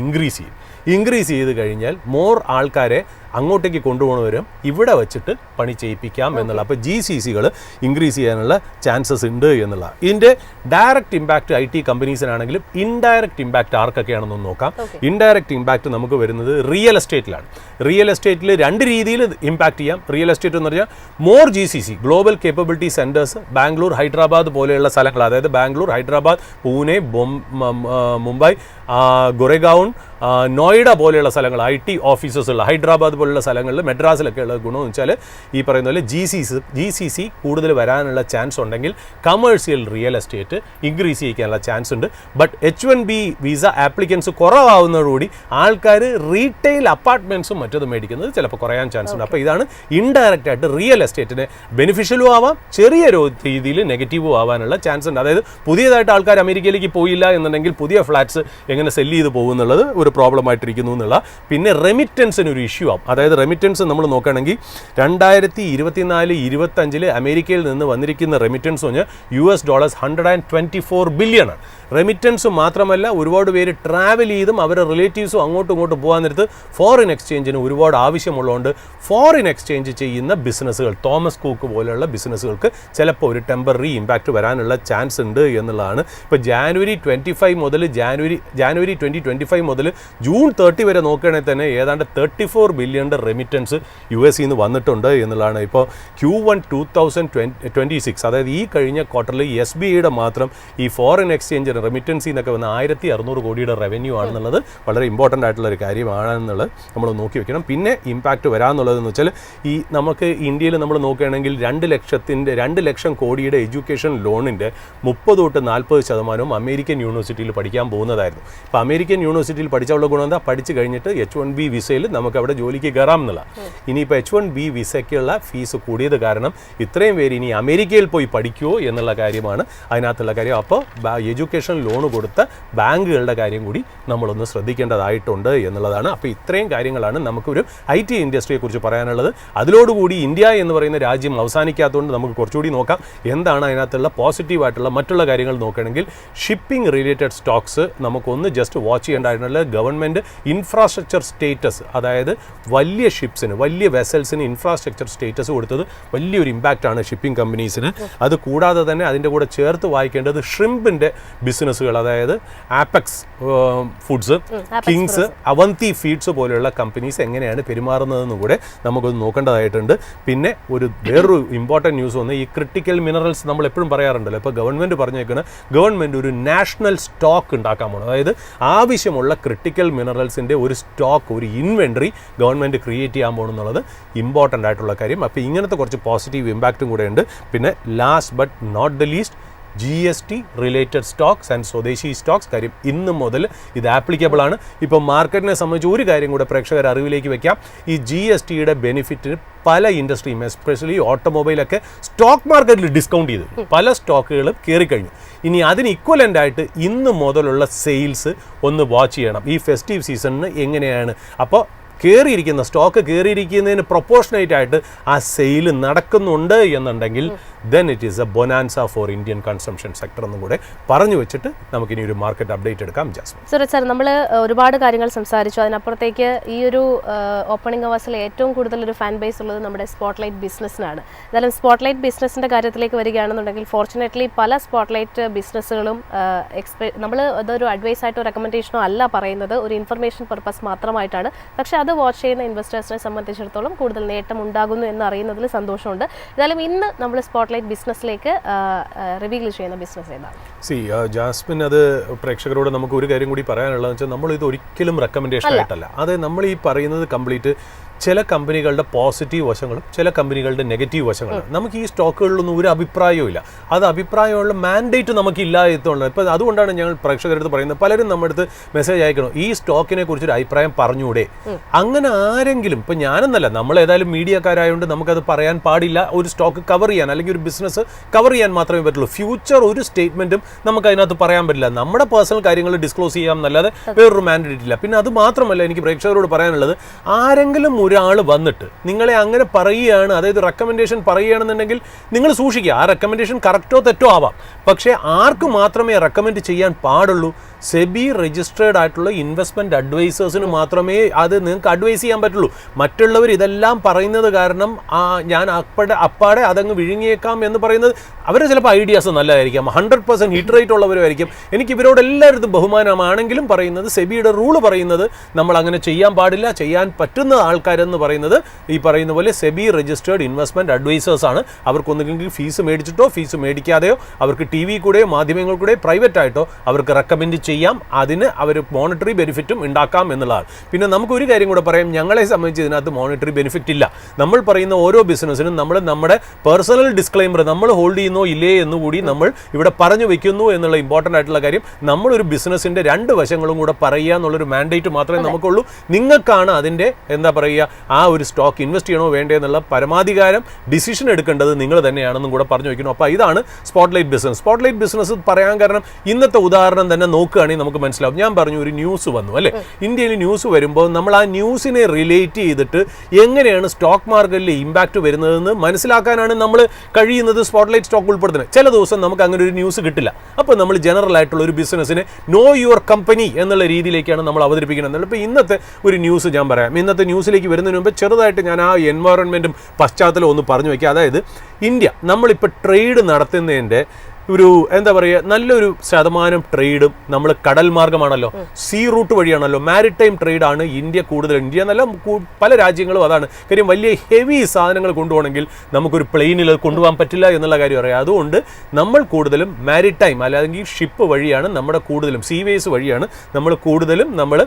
ഇൻക്രീസ് ചെയ്ത് കഴിഞ്ഞാൽ മോർ ആൾക്കാരെ അങ്ങോട്ടേക്ക് കൊണ്ടുപോകണവരും ഇവിടെ വെച്ചിട്ട് പണി ചെയ്യിപ്പിക്കാം എന്നുള്ള. അപ്പോൾ GCCകൾ ഇൻക്രീസ് ചെയ്യാനുള്ള ചാൻസസ് ഉണ്ട് എന്നുള്ള. ഇതിൻ്റെ ഡയറക്റ്റ് ഇമ്പാക്റ്റ് IT കമ്പനീസിനാണെങ്കിലും ഇൻഡയറക്റ്റ് ഇമ്പാക്റ്റ് ആർക്കൊക്കെയാണെന്ന് നോക്കാം. ഇൻഡയറക്റ്റ് ഇമ്പാക്റ്റ് നമുക്ക് വരുന്നത് റിയൽ എസ്റ്റേറ്റിലാണ്. റിയൽ എസ്റ്റേറ്റിൽ 2 രീതിയിൽ ഇമ്പാക്റ്റ് ചെയ്യാം. റിയൽ എസ്റ്റേറ്റ് എന്ന് പറഞ്ഞാൽ more GCC global capability centres Bangalore, Hyderabad പോലെയുള്ള സ്ഥലങ്ങൾ, അതായത് ബാംഗ്ലൂർ, ഹൈദരാബാദ്, പൂനെ, മുംബൈ, ഗുറേഗാവൺ, നോയിഡ പോലെയുള്ള സ്ഥലങ്ങൾ, IT ഓഫീസസ് ഉള്ള ഹൈദരാബാദ് പോലുള്ള സ്ഥലങ്ങളിൽ, മെഡ്രാസിലൊക്കെ ഉള്ള ഗുണമെന്ന് വെച്ചാൽ ഈ പറയുന്ന പോലെ GCC കൂടുതൽ വരാനുള്ള ചാൻസ് ഉണ്ടെങ്കിൽ കമേഴ്സ്യൽ റിയൽ എസ്റ്റേറ്റ് ഇൻക്രീസ് ചെയ്യിക്കാനുള്ള ചാൻസ് ഉണ്ട്. ബട്ട് H1B വിസ ആപ്ലിക്കൻസ് കുറവാകുന്നതോടുകൂടി ആൾക്കാർ റീറ്റെയിൽ അപ്പാർട്ട്മെൻറ്റ്സും മറ്റതും മേടിക്കുന്നത് ചിലപ്പോൾ കുറയാൻ ചാൻസ് ഉണ്ട്. അപ്പോൾ ഇതാണ് ഇൻഡയറക്റ്റ് ആയിട്ട് റിയൽ എസ്റ്റേറ്റിന് ബെനിഫിഷ്യലും ആവാം, ചെറിയ രീതിയിൽ നെഗറ്റീവും ആവാനുള്ള ചാൻസ് ഉണ്ട്. അതായത് പുതിയതായിട്ട് ആൾക്കാർ അമേരിക്കയിലേക്ക് പോയില്ല എന്നുണ്ടെങ്കിൽ പുതിയ ഫ്ലാറ്റ്സ് എങ്ങനെ സെല്ല് ചെയ്ത് പോകുന്നുള്ളത് ഒരു ഒരു പ്രോബ്ലം ആയിട്ടിരിക്കുന്നു എന്നുള്ള. പിന്നെ റെമിറ്റൻസിന് ഒരു ഇഷ്യൂ ആവും. അതായത് റെമിറ്റൻസ് നമ്മൾ നോക്കുകയാണെങ്കിൽ 2024-25 അമേരിക്കയിൽ നിന്ന് വന്നിരിക്കുന്ന റെമിറ്റൻസ് പറഞ്ഞാൽ $124 ബില്യൺ ആണ്. റെമിറ്റൻസ് മാത്രമല്ല, ഒരുപാട് പേര് ട്രാവൽ ചെയ്തും അവരുടെ റിലേറ്റീവ്സും അങ്ങോട്ടും ഇങ്ങോട്ടും പോകാൻ നേരത്ത് ഫോറിൻ എക്സ്ചേഞ്ചിന് ഒരുപാട് ആവശ്യമുള്ളതുകൊണ്ട് ഫോറിൻ എക്സ്ചേഞ്ച് ചെയ്യുന്ന ബിസിനസ്സുകൾ, തോമസ് കുക്ക് പോലെയുള്ള ബിസിനസ്സുകൾക്ക് ചിലപ്പോൾ ഒരു ടെമ്പററി ഇമ്പാക്റ്റ് വരാനുള്ള ചാൻസ് ഉണ്ട് എന്നുള്ളതാണ്. ഇപ്പോൾ ജാനുവരി 2025 മുതൽ ജൂൺ 30 വരെ നോക്കുകയാണെങ്കിൽ തന്നെ ഏതാണ്ട് $34 ബില്യൺ റെമിറ്റൻസ് US നിന്ന് വന്നിട്ടുണ്ട് എന്നുള്ളതാണ്. ഇപ്പോൾ Q1 2026, അതായത് ഈ കഴിഞ്ഞ ക്വാർട്ടറിൽ SBIയുടെ മാത്രം ഈ ഫോറിൻ എക്സ്ചേഞ്ച് റെമിറ്റൻസിൽ നിന്നൊക്കെ വന്ന 1600 കോടിയുടെ റവന്യൂ ആണെന്നുള്ളത് വളരെ ഇമ്പോർട്ടൻ്റ് ആയിട്ടുള്ള ഒരു കാര്യമാണെന്നുള്ളത് നമ്മൾ നോക്കി വെക്കണം. പിന്നെ ഇമ്പാക്റ്റ് വരാമെന്നുള്ളതെന്ന് വെച്ചാൽ ഈ നമുക്ക് ഇന്ത്യയിൽ നമ്മൾ നോക്കുകയാണെങ്കിൽ 2 ലക്ഷം കോടിയുടെ എഡ്യൂക്കേഷൻ ലോണിൻ്റെ 30-40% അമേരിക്കൻ യൂണിവേഴ്സിറ്റിയിൽ പഠിക്കാൻ പോകുന്നതായിരുന്നു. ഇപ്പോൾ അമേരിക്കൻ യൂണിവേഴ്സിറ്റിയിൽ പഠിച്ചുള്ള ഗുണം എന്താ? പഠിച്ചു കഴിഞ്ഞിട്ട് H1B വിസയിൽ നമുക്ക് അവിടെ ജോലിക്ക് കയറാം എന്നുള്ള. ഇനിയിപ്പോൾ H1B വിസയ്ക്കുള്ള ഫീസ് കൂടിയത് കാരണം ഇത്രയും പേര് ഇനി അമേരിക്കയിൽ പോയി പഠിക്കുമോ എന്നുള്ള കാര്യമാണ് അതിനകത്തുള്ള കാര്യം. അപ്പോൾ എഡ്യൂക്കേഷൻ ലോൺ കൊടുത്ത ബാങ്കുകളുടെ കാര്യം കൂടി നമ്മളൊന്ന് ശ്രദ്ധിക്കേണ്ടതായിട്ടുണ്ട് എന്നുള്ളതാണ്. അപ്പോൾ ഇത്രയും കാര്യങ്ങളാണ് നമുക്കൊരു IT ഇൻഡസ്ട്രിയെക്കുറിച്ച് പറയാനുള്ളത്. അതിലോടുകൂടി ഇന്ത്യ എന്ന് പറയുന്ന രാജ്യം അവസാനിക്കാത്തതുകൊണ്ട് നമുക്ക് കുറച്ചുകൂടി നോക്കാം എന്താണ് അതിനകത്തുള്ള പോസിറ്റീവായിട്ടുള്ള മറ്റുള്ള കാര്യങ്ങൾ. നോക്കുകയാണെങ്കിൽ ഷിപ്പിംഗ് റിലേറ്റഡ് സ്റ്റോക്സ് നമുക്കൊന്ന് ജസ്റ്റ് വാച്ച് ചെയ്യേണ്ടതായിട്ടുള്ള ഗവൺമെൻറ് ഇൻഫ്രാസ്ട്രക്ചർ സ്റ്റേറ്റസ്, അതായത് വലിയ ഷിപ്സിന്, വലിയ വെസൽസിന് ഇൻഫ്രാസ്ട്രക്ചർ സ്റ്റേറ്റസ് കൊടുത്തത് വലിയൊരു ഇമ്പാക്റ്റാണ് ഷിപ്പിംഗ് കമ്പനീസിന്. അത് കൂടാതെ തന്നെ അതിൻ്റെ കൂടെ ചേർത്ത് വായിക്കേണ്ടത് ഷ്രിമ്പിൻ്റെ ബിസിനസ്സുകൾ, അതായത് ആപെക്സ് ഫുഡ്സ്, കിങ്സ്, അവന്തി ഫീഡ്സ് പോലെയുള്ള കമ്പനീസ് എങ്ങനെയാണ് പെരുമാറുന്നതെന്ന് കൂടെ നമുക്കൊന്ന് നോക്കേണ്ടതായിട്ടുണ്ട്. പിന്നെ വേറൊരു ഇമ്പോർട്ടൻറ്റ് ന്യൂസ് വന്ന് ഈ ക്രിട്ടിക്കൽ മിനറൽസ് നമ്മൾ എപ്പോഴും പറയാറുണ്ടല്ലോ. ഇപ്പോൾ ഗവൺമെൻറ് പറഞ്ഞേക്കുന്ന ഗവൺമെൻറ് ഒരു നാഷണൽ സ്റ്റോക്ക് ഉണ്ടാക്കാൻ പോകണം. അതായത് ആവശ്യമുള്ള ക്രിട്ടിക്കൽ മിനറൽസിൻ്റെ ഒരു സ്റ്റോക്ക്, ഒരു ഇൻവെൻട്രി ഗവൺമെൻറ് ക്രിയേറ്റ് ചെയ്യാൻ പോകണം എന്നുള്ളത് ഇമ്പോർട്ടൻ്റ് ആയിട്ടുള്ള കാര്യം. അപ്പോൾ ഇങ്ങനത്തെ കുറച്ച് പോസിറ്റീവ് ഇമ്പാക്റ്റും കൂടെ ഉണ്ട്. പിന്നെ last but not the least, GST related stocks and swadeshi stocks കാര്യം ഇന്ന് മുതൽ ഇത് ആപ്ലിക്കബിൾ ആണ്. ഇപ്പോൾ മാർക്കറ്റിനെ സംബന്ധിച്ച് ഒരു കാര്യം കൂടെ പ്രേക്ഷകർ അറിവിലേക്ക് വെക്കാം. ഈ GSTയുടെ ബെനിഫിറ്റിന് പല ഇൻഡസ്ട്രിയും, എസ്പെഷ്യലി ഓട്ടോമൊബൈലൊക്കെ സ്റ്റോക്ക് മാർക്കറ്റിൽ ഡിസ്കൗണ്ട് ചെയ്തു പല സ്റ്റോക്കുകളും കയറിക്കഴിഞ്ഞു. ഇനി അതിന് ഇക്വലൻ്റ് ആയിട്ട് ഇന്ന് മുതലുള്ള സെയിൽസ് ഒന്ന് വാച്ച് ചെയ്യണം. ഈ ഫെസ്റ്റീവ് സീസണിന് എങ്ങനെയാണ്, അപ്പോൾ കയറിയിരിക്കുന്ന സ്റ്റോക്ക് കയറിയിരിക്കുന്നതിന് പ്രൊപ്പോർഷനേറ്റ് ആയിട്ട് ആ സെയിൽ നടക്കുന്നുണ്ട് എന്നുണ്ടെങ്കിൽ then it is a bonanza for Indian consumption sector എന്നും കൂടെ പറഞ്ഞു വെച്ചിട്ട് നമുക്കിനി ഒരു മാർക്കറ്റ് അപ്ഡേറ്റ് എടുക്കാം. ജാസ്മിൻ. സുരജ് സാർ, നമ്മൾ ഒരുപാട് കാര്യങ്ങൾ സംസാരിച്ചു. അതിനപ്പുറത്തേക്ക് ഈ ഒരു ഓപ്പണിംഗ് അവേഴ്സിൽ ഏറ്റവും കൂടുതൽ ഒരു ഫാൻ ബേസ് ഉള്ളത് നമ്മുടെ സ്പോട്ട്ലൈറ്റ് ബിസിനസ്സിനാണ്. എന്തായാലും സ്പോട്ട്ലൈറ്റ് ബിസിനസ്സിൻ്റെ കാര്യത്തിലേക്ക് വരികയാണെന്നുണ്ടെങ്കിൽ ഫോർച്ചുനേറ്റ്ലി പല സ്പോട്ട്ലൈറ്റ് ബിസിനസ്സുകളും നമ്മൾ അതൊരു അഡ്വൈസായിട്ടോ റെക്കമെൻഡേഷനോ അല്ല പറയുന്നത്, ഒരു ഇൻഫർമേഷൻ പർപ്പസ് മാത്രമായിട്ടാണ്. പക്ഷേ അത് വാച്ച് ചെയ്യുന്ന ഇൻവെസ്റ്റേഴ്സിനെ സംബന്ധിച്ചിടത്തോളം കൂടുതൽ നേട്ടം ഉണ്ടാകുന്നു എന്ന് അറിയുന്നതിൽ സന്തോഷമുണ്ട്. എന്തായാലും ഇന്ന് നമ്മൾ സ്പോട്ട്ലൈറ്റ് ബിസിനസ്സിലേക്ക് റിവീൽ ചെയ്യുന്ന ബിസിനസ് ഏതാണ്? ജാസ്മിൻ, അത് പ്രേക്ഷകരോട് നമുക്ക് ഒരു കാര്യം കൂടി പറയാനുള്ളതെന്ന് വെച്ചാൽ നമ്മൾ ഇത് ഒരിക്കലും റെക്കമെൻഡേഷൻ ആയിട്ടല്ല. അത് നമ്മൾ ഈ പറയുന്നത് കംപ്ലീറ്റ് ചില കമ്പനികളുടെ പോസിറ്റീവ് വശങ്ങളും ചില കമ്പനികളുടെ നെഗറ്റീവ് വശങ്ങളും. നമുക്ക് ഈ സ്റ്റോക്കുകളിലൊന്നും ഒരു അഭിപ്രായവും ഇല്ല. അത് അഭിപ്രായമുള്ള മാൻഡേറ്റ് നമുക്കില്ല എത്തുള്ളത്. ഇപ്പോൾ അതുകൊണ്ടാണ് ഞങ്ങൾ പ്രേക്ഷകരെടുത്ത് പറയുന്നത്, പലരും നമ്മുടെ അടുത്ത് മെസ്സേജ് അയക്കണം, ഈ സ്റ്റോക്കിനെ കുറിച്ചൊരു അഭിപ്രായം പറഞ്ഞുകൂടെ. അങ്ങനെ ആരെങ്കിലും, ഇപ്പോൾ ഞാനെന്നല്ല, നമ്മൾ ഏതായാലും മീഡിയക്കാരായതുകൊണ്ട് നമുക്കത് പറയാൻ പാടില്ല. ഒരു സ്റ്റോക്ക് കവർ ചെയ്യാൻ അല്ലെങ്കിൽ ഒരു ബിസിനസ് കവർ ചെയ്യാൻ മാത്രമേ പറ്റുള്ളൂ. ഫ്യൂച്ചർ ഒരു സ്റ്റേറ്റ്മെൻറ്റും നമുക്ക് അതിനകത്ത് പറയാൻ പറ്റില്ല. നമ്മുടെ പേഴ്സണൽ കാര്യങ്ങൾ ഡിസ്ക്ലോസ് ചെയ്യാം എന്നല്ലാതെ വേറൊരു മാൻഡേറ്റ് ഇല്ല. പിന്നെ അത് മാത്രമല്ല, എനിക്ക് പ്രേക്ഷകരോട് പറയാനുള്ളത്, ആരെങ്കിലും ഒരാൾ വന്നിട്ട് നിങ്ങളെ അങ്ങനെ പറയുകയാണ്, അതായത് റെക്കമെൻഡേഷൻ പറയുകയാണെന്നുണ്ടെങ്കിൽ നിങ്ങൾ സൂക്ഷിക്കുക. ആ റെക്കമെൻഡേഷൻ കറക്റ്റോ തെറ്റോ ആവാം, പക്ഷേ ആർക്ക് മാത്രമേ റെക്കമെൻഡ് ചെയ്യാൻ പാടുള്ളൂ? സെബി രജിസ്ട്രേഡ് ആയിട്ടുള്ള ഇൻവെസ്റ്റ്മെൻറ്റ് അഡ്വൈസേഴ്സിന് മാത്രമേ അത് നിങ്ങൾക്ക് അഡ്വൈസ് ചെയ്യാൻ പറ്റുള്ളൂ. മറ്റുള്ളവർ ഇതെല്ലാം പറയുന്നത് കാരണം ഞാൻ അപ്പാടെ അതങ്ങ് വിഴുങ്ങിയേക്കാം എന്ന് പറയുന്നത്, അവരെ ചിലപ്പോൾ ഐഡിയാസ് നല്ലതായിരിക്കാം, 100% ഹിറ്റ് റേറ്റ് ഉള്ളവരുമായിരിക്കും. എനിക്ക് ഇവരോട് എല്ലായിടത്തും ബഹുമാനമാണെങ്കിലും പറയുന്നത്, സെബിയുടെ റൂള് പറയുന്നത് നമ്മൾ അങ്ങനെ ചെയ്യാൻ പാടില്ല. ചെയ്യാൻ പറ്റുന്ന ആൾക്കാരെന്ന് പറയുന്നത് ഈ പറയുന്ന പോലെ സെബി രജിസ്ട്രേഡ് ഇൻവെസ്റ്റ്മെൻറ്റ് അഡ്വൈസേഴ്സ് ആണ്. അവർക്കൊന്നെങ്കിൽ ഫീസ് മേടിച്ചിട്ടോ ഫീസ് മേടിക്കാതെയോ അവർക്ക് TV കൂടെയോ മാധ്യമങ്ങൾ കൂടെയോ പ്രൈവറ്റ് ആയിട്ടോ അവർക്ക് റെക്കമെൻഡ് ചെയ്യാം. അതിന് അവർ മോണിറ്ററി ബെനിഫിറ്റും ഉണ്ടാക്കാം എന്നുള്ളതാണ്. പിന്നെ നമുക്കൊരു കാര്യം കൂടെ പറയാം, ഞങ്ങളെ സംബന്ധിച്ച് ഇതിനകത്ത് മോണിറ്ററി ബെനിഫിറ്റ് ഇല്ല. നമ്മൾ പറയുന്ന ഓരോ ബിസിനസ്സിനും നമ്മൾ നമ്മുടെ പേഴ്സണൽ ഡിസ്ക്ലെയിമർ ഡിസ്ക്ലെയിമർ നമ്മൾ ഹോൾഡ് ചെയ്യുന്നോ ഇല്ലേ എന്നുകൂടി നമ്മൾ ഇവിടെ പറഞ്ഞു വെക്കുന്നു എന്നുള്ള ഇമ്പോർട്ടൻ്റ് ആയിട്ടുള്ള കാര്യം. നമ്മളൊരു ബിസിനസ്സിൻ്റെ രണ്ട് വശങ്ങളും കൂടെ പറയുക എന്നുള്ളൊരു മാൻഡേറ്റ് മാത്രമേ നമുക്കുള്ളൂ. നിങ്ങൾക്കാണ് അതിൻ്റെ എന്താ പറയുക ആ ഒരു സ്റ്റോക്ക് ഇൻവെസ്റ്റ് ചെയ്യണോ വേണ്ടേ എന്നുള്ള പരമാധികാരം ഡിസിഷൻ എടുക്കേണ്ടത് നിങ്ങൾ തന്നെയാണെന്നും കൂടെ പറഞ്ഞു വയ്ക്കുന്നു. അപ്പോൾ ഇതാണ് സ്പോട്ട്ലൈറ്റ് ബിസിനസ്. സ്പോട്ട്ലൈറ്റ് ബിസിനസ് പറയാൻ കാരണം ഇന്നത്തെ ഉദാഹരണം തന്നെ നോക്കുകയാണെങ്കിൽ നമുക്ക് മനസ്സിലാവും. ഞാൻ പറഞ്ഞു ഒരു ന്യൂസ് വന്നു അല്ലേ, ഇന്ത്യയിൽ ന്യൂസ് വരുമ്പോൾ നമ്മൾ ആ ന്യൂസിനെ റിലേറ്റ് ചെയ്തിട്ട് എങ്ങനെയാണ് സ്റ്റോക്ക് മാർക്കറ്റിൽ ഇമ്പാക്റ്റ് വരുന്നതെന്ന് മനസ്സിലാക്കാനാണ് നമ്മൾ കഴിയുന്നത് സ്പോട്ട്ലൈറ്റ് സ്റ്റോക്ക് ഉൾപ്പെടുത്തുന്നത്. ചില ദിവസം നമുക്ക് അങ്ങനെ ഒരു ന്യൂസ് കിട്ടില്ല. അപ്പോൾ നമ്മൾ ജനറൽ ആയിട്ടുള്ള ഒരു ബിസിനസ്സിനെ നോ യുവർ കമ്പനി എന്നുള്ള രീതിയിലേക്കാണ് നമ്മൾ അവതരിപ്പിക്കുന്നത്. ഇപ്പോൾ ഇന്നത്തെ ഒരു ന്യൂസ് ഞാൻ പറയാം. ഇന്നത്തെ ന്യൂസിലേക്ക് വരുന്നതിന് മുമ്പ് ചെറുതായിട്ട് ഞാൻ ആ എൻവയോൺമെൻറ്റും പശ്ചാത്തലവും ഒന്ന് പറഞ്ഞു വയ്ക്കുക. അതായത് ഇന്ത്യ നമ്മളിപ്പോൾ ട്രേഡ് നടത്തുന്നതിൻ്റെ ഒരു എന്താ പറയുക നല്ലൊരു ശതമാനം ട്രേഡും നമ്മൾ കടൽ മാർഗമാണല്ലോ, സീ റൂട്ട് വഴിയാണല്ലോ, മാരിടൈം ട്രേഡാണ് ഇന്ത്യ കൂടുതൽ. ഇന്ത്യ എന്നല്ല പല രാജ്യങ്ങളും അതാണ് കാര്യം. വലിയ ഹെവി സാധനങ്ങൾ കൊണ്ടുപോകണമെങ്കിൽ നമുക്കൊരു പ്ലെയിനിൽ കൊണ്ടുപോകാൻ പറ്റില്ല എന്നുള്ള കാര്യം അറിയാം. അതുകൊണ്ട് നമ്മൾ കൂടുതലും മാരിടൈം അല്ലെങ്കിൽ ഷിപ്പ് വഴിയാണ് നമ്മുടെ കൂടുതലും സീവേസ് വഴിയാണ് നമ്മൾ കൂടുതലും നമ്മൾ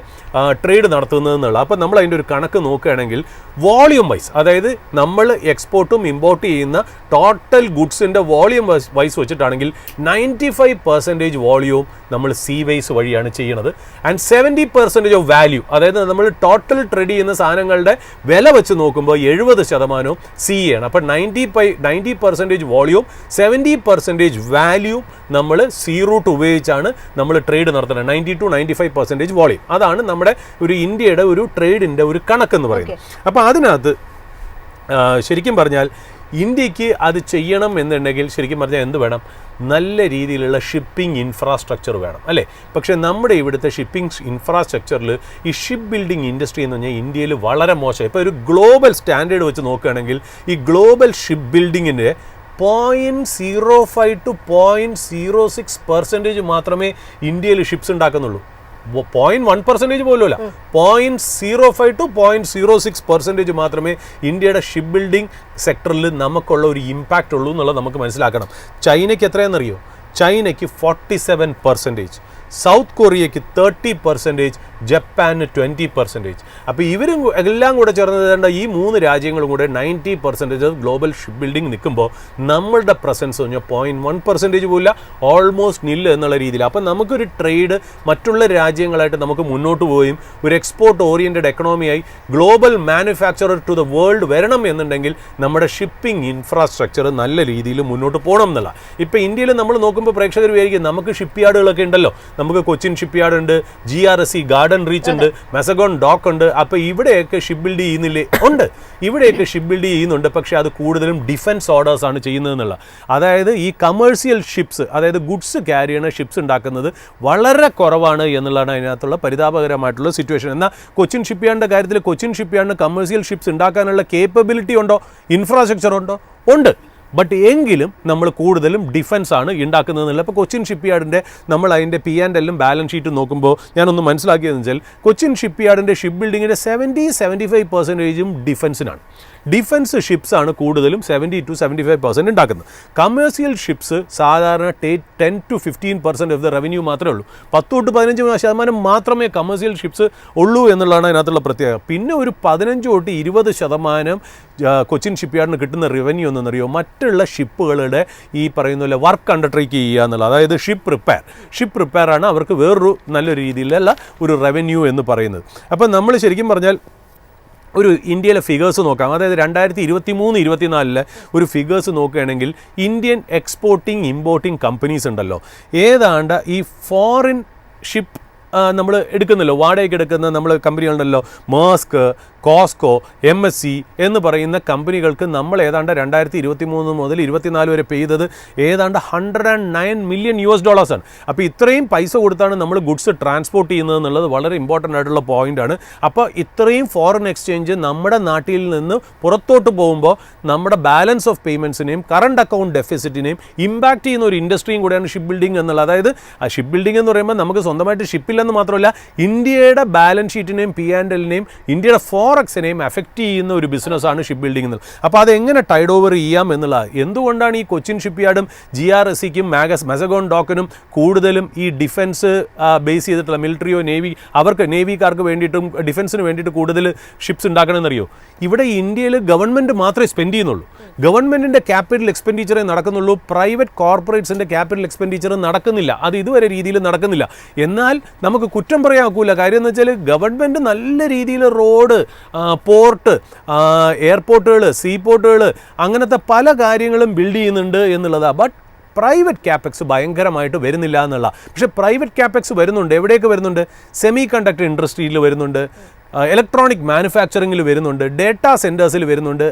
ട്രേഡ് നടത്തുന്നതെന്നുള്ള. അപ്പോൾ നമ്മൾ അതിൻ്റെ ഒരു കണക്ക് നോക്കുകയാണെങ്കിൽ വോളിയം വൈസ്, അതായത് നമ്മൾ എക്സ്പോർട്ടും ഇമ്പോർട്ട് ചെയ്യുന്ന ടോട്ടൽ ഗുഡ്സിൻ്റെ വോളിയം വൈസ് വെച്ചിട്ടാണെങ്കിൽ 95% വോളിയവും നമ്മൾ സീ വേസ് വഴിയാണ് ചെയ്യുന്നത്. ആൻഡ് 70% ഓഫ് വാല്യൂ, അതായത് നമ്മൾ ടോട്ടൽ ട്രേഡ് ചെയ്യുന്ന സാധനങ്ങളുടെ വില വെച്ച് നോക്കുമ്പോൾ 70% സി ആണ്. അപ്പോൾ 90% വോളിയവും 70% വാല്യൂ നമ്മൾ സീ റൂട്ട് ഉപയോഗിച്ചാണ് നമ്മൾ ട്രേഡ് നടത്തുന്നത്. 90 to 95% വോളിയം, അതാണ് നമ്മുടെ ഒരു ഇന്ത്യയുടെ ഒരു ട്രേഡിൻ്റെ ഒരു കണക്കെന്ന് പറയുന്നത്. അപ്പോൾ അതിനകത്ത് ശരിക്കും പറഞ്ഞാൽ ഇന്ത്യക്ക് അത് ചെയ്യണം എന്നുണ്ടെങ്കിൽ ശരിക്കും പറഞ്ഞാൽ എന്ത് വേണം? നല്ല രീതിയിലുള്ള ഷിപ്പിംഗ് ഇൻഫ്രാസ്ട്രക്ചർ വേണം അല്ലേ. പക്ഷേ നമ്മുടെ ഇവിടുത്തെ ഷിപ്പിംഗ് ഇൻഫ്രാസ്ട്രക്ചറിൽ ഈ ഷിപ്പ് ബിൽഡിംഗ് ഇൻഡസ്ട്രി എന്ന് പറഞ്ഞാൽ ഇന്ത്യയിൽ വളരെ മോശം. ഇപ്പോൾ ഒരു ഗ്ലോബൽ സ്റ്റാൻഡേർഡ് വെച്ച് നോക്കുകയാണെങ്കിൽ ഈ ഗ്ലോബൽ ഷിപ്പ് ബിൽഡിങ്ങിൻ്റെ 0.05 to 0.06% മാത്രമേ ഇന്ത്യയിൽ ഷിപ്സ് ഉണ്ടാക്കുന്നുള്ളൂ. 0.1% പോലുമല്ല, 0.05 to 0.06% മാത്രമേ ഇന്ത്യയുടെ ഷിപ്പ് ബിൽഡിംഗ് സെക്ടറിൽ നമുക്കുള്ള ഒരു ഇമ്പാക്റ്റ് ഉള്ളൂ എന്നുള്ളത് നമുക്ക് മനസ്സിലാക്കണം. ചൈനയ്ക്ക് എത്രയാണെന്നറിയോ? ചൈനയ്ക്ക് 47%, സൗത്ത് കൊറിയയ്ക്ക് 30%, ജപ്പാന് 20%. അപ്പോൾ ഇവരും എല്ലാം കൂടെ ചേർന്ന് ഈ 3 രാജ്യങ്ങളും കൂടെ 90% ഗ്ലോബൽ ഷിപ്പ് ബിൽഡിംഗ് നിൽക്കുമ്പോൾ നമ്മളുടെ പ്രസൻസ് പറഞ്ഞാൽ 0.1% പോലില്ല, ഓൾമോസ്റ്റ് നില്ല് എന്നുള്ള രീതിയിൽ. അപ്പോൾ നമുക്കൊരു ട്രേഡ് മറ്റുള്ള രാജ്യങ്ങളായിട്ട് നമുക്ക് മുന്നോട്ട് പോവുകയും ഒരു എക്സ്പോർട്ട് ഓറിയൻറ്റഡ് എക്കണോമിയായി global manufacturer to the world വരണം എന്നുണ്ടെങ്കിൽ നമ്മുടെ ഷിപ്പിംഗ് ഇൻഫ്രാസ്ട്രക്ചർ നല്ല രീതിയിൽ മുന്നോട്ട് പോകണം എന്നുള്ള. ഇപ്പോൾ ഇന്ത്യയിൽ നമ്മൾ നോക്കുമ്പോൾ പ്രേക്ഷകർ വിചാരിക്കും നമുക്ക് ഷിപ്പ് യാർഡുകളൊക്കെ ഉണ്ടല്ലോ, നമുക്ക് കൊച്ചിൻ ഷിപ്പ് യാർഡ് ഉണ്ട്, GRSC ഗാർഡൻ റീച്ച് ഉണ്ട്, മെസഗോൺ ഡോക്ക് ഉണ്ട്. അപ്പോൾ ഇവിടെയൊക്കെ ഷിപ്പ് ബിൽഡ് ചെയ്യുന്നില്ലേ? ഉണ്ട്, ഇവിടെയൊക്കെ ഷിപ്പ് ബിൽഡ് ചെയ്യുന്നുണ്ട്. പക്ഷേ അത് കൂടുതലും ഡിഫൻസ് ഓർഡേഴ്സ് ആണ് ചെയ്യുന്നതെന്നുള്ള. അതായത് ഈ കമേഴ്സ്യൽ ഷിപ്സ്, അതായത് ഗുഡ്സ് ക്യാരി ചെയ്യുന്ന ഷിപ്സ് ഉണ്ടാക്കുന്നത് വളരെ കുറവാണ് എന്നുള്ളതാണ് അതിനകത്തുള്ള പരിതാപകരമായിട്ടുള്ള സിറ്റുവേഷൻ. എന്നാൽ കൊച്ചിൻ ഷിപ്പ് യാർഡിൻ്റെ കാര്യത്തിൽ കൊച്ചിൻ ഷിപ്പ് യാർഡിന് കമേഴ്സ്യൽ ഷിപ്സ് ഉണ്ടാക്കാനുള്ള കേപ്പബിലിറ്റി ഉണ്ടോ? ഇൻഫ്രാസ്ട്രക്ചർ ഉണ്ടോ? ഉണ്ട്. ബട്ട് എങ്കിലും നമ്മൾ കൂടുതലും ഡിഫൻസ് ആണ് ഉണ്ടാക്കുന്നതെന്നില്ല. അപ്പോൾ കൊച്ചിൻ ഷിപ്പ് യാർഡിൻ്റെ നമ്മൾ അതിൻ്റെ P&L ബാലൻസ് ഷീറ്റ് നോക്കുമ്പോൾ ഞാനൊന്ന് മനസ്സിലാക്കിയതെന്ന് വെച്ചാൽ കൊച്ചിൻ ഷിപ്പ് യാർഡിൻ്റെ ഷിപ്പ് ബിൽഡിങ്ങിൻ്റെ 70-75% ഡിഫൻസിനാണ്. ഡിഫൻസ് ഷിപ്സ് ആണ് കൂടുതലും 70 to 75% ഉണ്ടാക്കുന്നത്. കമേഴ്സ്യൽ ഷിപ്സ് സാധാരണ 10 to 15% ഓഫ് ദ റവന്യൂ മാത്രമേ ഉള്ളൂ. 10 to 15% മാത്രമേ കമേഴ്സ്യൽ ഷിപ്സ് ഉള്ളൂ എന്നുള്ളതാണ് അതിനകത്തുള്ള പ്രത്യേകത. പിന്നെ ഒരു 15 to 20% കൊച്ചിൻ ഷിപ്പ് യാർഡിന് കിട്ടുന്ന റവന്യൂ എന്നറിയോ? മറ്റുള്ള ഷിപ്പുകളുടെ ഈ പറയുന്ന പോലെ വർക്ക് അണ്ടർടേക്ക് ചെയ്യുക എന്നുള്ളത്. അതായത് ഷിപ്പ് റിപ്പയർ ആണ് അവർക്ക് വേറൊരു നല്ല രീതിയിലുള്ള ഒരു റവന്യൂ എന്ന് പറയുന്നത്. അപ്പം നമ്മൾ ശരിക്കും പറഞ്ഞാൽ ഒരു ഇന്ത്യയിലെ ഫിഗേഴ്സ് നോക്കാം. അതായത് 2023-24 ഒരു ഫിഗേഴ്സ് നോക്കുകയാണെങ്കിൽ ഇന്ത്യൻ എക്സ്പോർട്ടിംഗ് ഇമ്പോർട്ടിംഗ് കമ്പനീസ് ഉണ്ടല്ലോ, ഏതാണ്ട് ഈ ഫോറിൻ ഷിപ്പ് നമ്മൾ എടുക്കുന്നല്ലോ, വാടകയ്ക്ക് എടുക്കുന്ന നമ്മൾ കമ്പനികളുണ്ടല്ലോ, മേഴ്സ്ക്, കോസ്കോ, MSC എന്ന് പറയുന്ന കമ്പനികൾക്ക് നമ്മൾ ഏതാണ്ട് 2023 മുതൽ 24 വരെ പെയ്തത് ഏതാണ്ട് $109 million. അപ്പോൾ ഇത്രയും പൈസ കൊടുത്താണ് നമ്മൾ ഗുഡ്സ് ട്രാൻസ്പോർട്ട് ചെയ്യുന്നത് എന്നുള്ളത് വളരെ ഇമ്പോർട്ടൻ്റ് ആയിട്ടുള്ള പോയിൻ്റാണ്. അപ്പോൾ ഇത്രയും ഫോറിൻ എക്സ്ചേഞ്ച് നമ്മുടെ നാട്ടിൽ നിന്ന് പുറത്തോട്ട് പോകുമ്പോൾ നമ്മുടെ ബാലൻസ് ഓഫ് പേയ്മെൻറ്റ്സിനെയും കറണ്ട് അക്കൗണ്ട് ഡെഫിസിറ്റിനെയും ഇമ്പാക്റ്റ് ചെയ്യുന്ന ഒരു ഇൻഡസ്ട്രിയും കൂടെയാണ് ഷിപ്പ് ബിൽഡിംഗ് എന്നുള്ളത്. അതായത് ആ ഷിപ്പ് ബിൽഡിംഗ് എന്ന് പറയുമ്പോൾ നമുക്ക് സ്വന്തമായിട്ട് ഷിപ്പില്ലെന്ന് മാത്രമല്ല, ഇന്ത്യയുടെ ബാലൻസ് ഷീറ്റിനെയും P&L-നെയും ഇന്ത്യയുടെ ഫോറക്സിനെയും എഫക്റ്റ് ചെയ്യുന്ന ഒരു ബിസിനസ്സാണ് ഷിപ്പ് ബിൽഡിംഗ് എന്നുള്ളത്. അപ്പോൾ അതെങ്ങനെ ടൈഡ് ഓവർ ചെയ്യാം എന്നുള്ളത്, എന്തുകൊണ്ടാണ് ഈ കൊച്ചിൻ ഷിപ്പ്യാർഡും GRSCക്കും മസഗോൺ ഡോക്കിനും കൂടുതലും ഈ ഡിഫൻസ് ബേസ് ചെയ്തിട്ടുള്ള മിലിറ്ററിയോ നേവിക്കാർക്ക് വേണ്ടിയിട്ടും ഡിഫൻസിന് വേണ്ടിയിട്ട് കൂടുതൽ ഷിപ്സ് ഉണ്ടാക്കണമെന്നറിയോ? ഇവിടെ ഇന്ത്യയിൽ ഗവൺമെൻറ് മാത്രമേ സ്പെൻഡ് ചെയ്യുന്നുള്ളൂ. ഗവൺമെൻറ്റിൻ്റെ ക്യാപിറ്റൽ എക്സ്പെൻഡിച്ചറേ നടക്കുന്നുള്ളൂ, പ്രൈവറ്റ് കോർപ്പറേറ്റ്സിൻ്റെ ക്യാപിറ്റൽ എക്സ്പെൻഡിച്ചർ നടക്കുന്നില്ല. അത് ഇതുവരെ രീതിയിൽ നടക്കുന്നില്ല. എന്നാൽ നമുക്ക് കുറ്റം പറയാൻ ഒക്കില്ല. കാര്യം എന്ന് വെച്ചാൽ ഗവൺമെൻറ് നല്ല രീതിയിൽ റോഡ്, പോർട്ട്, എയർപോർട്ടുകൾ, സീപോർട്ടുകൾ, അങ്ങനത്തെ പല കാര്യങ്ങളും ബിൽഡ് ചെയ്യുന്നുണ്ട് എന്നുള്ളതാണ്. ബട്ട് പ്രൈവറ്റ് ക്യാപെക്സ് ഭയങ്കരമായിട്ട് വരുന്നില്ല എന്നുള്ള. പക്ഷേ പ്രൈവറ്റ് ക്യാപെക്സ് വരുന്നുണ്ട്. എവിടെയൊക്കെ വരുന്നുണ്ട്? സെമി കണ്ടക്ടർ ഇൻഡസ്ട്രിയിൽ വരുന്നുണ്ട്, ഇലക്ട്രോണിക് മാനുഫാക്ചറിങ്ങിൽ വരുന്നുണ്ട്, ഡേറ്റാ സെൻറ്റേഴ്സിൽ വരുന്നുണ്ട്.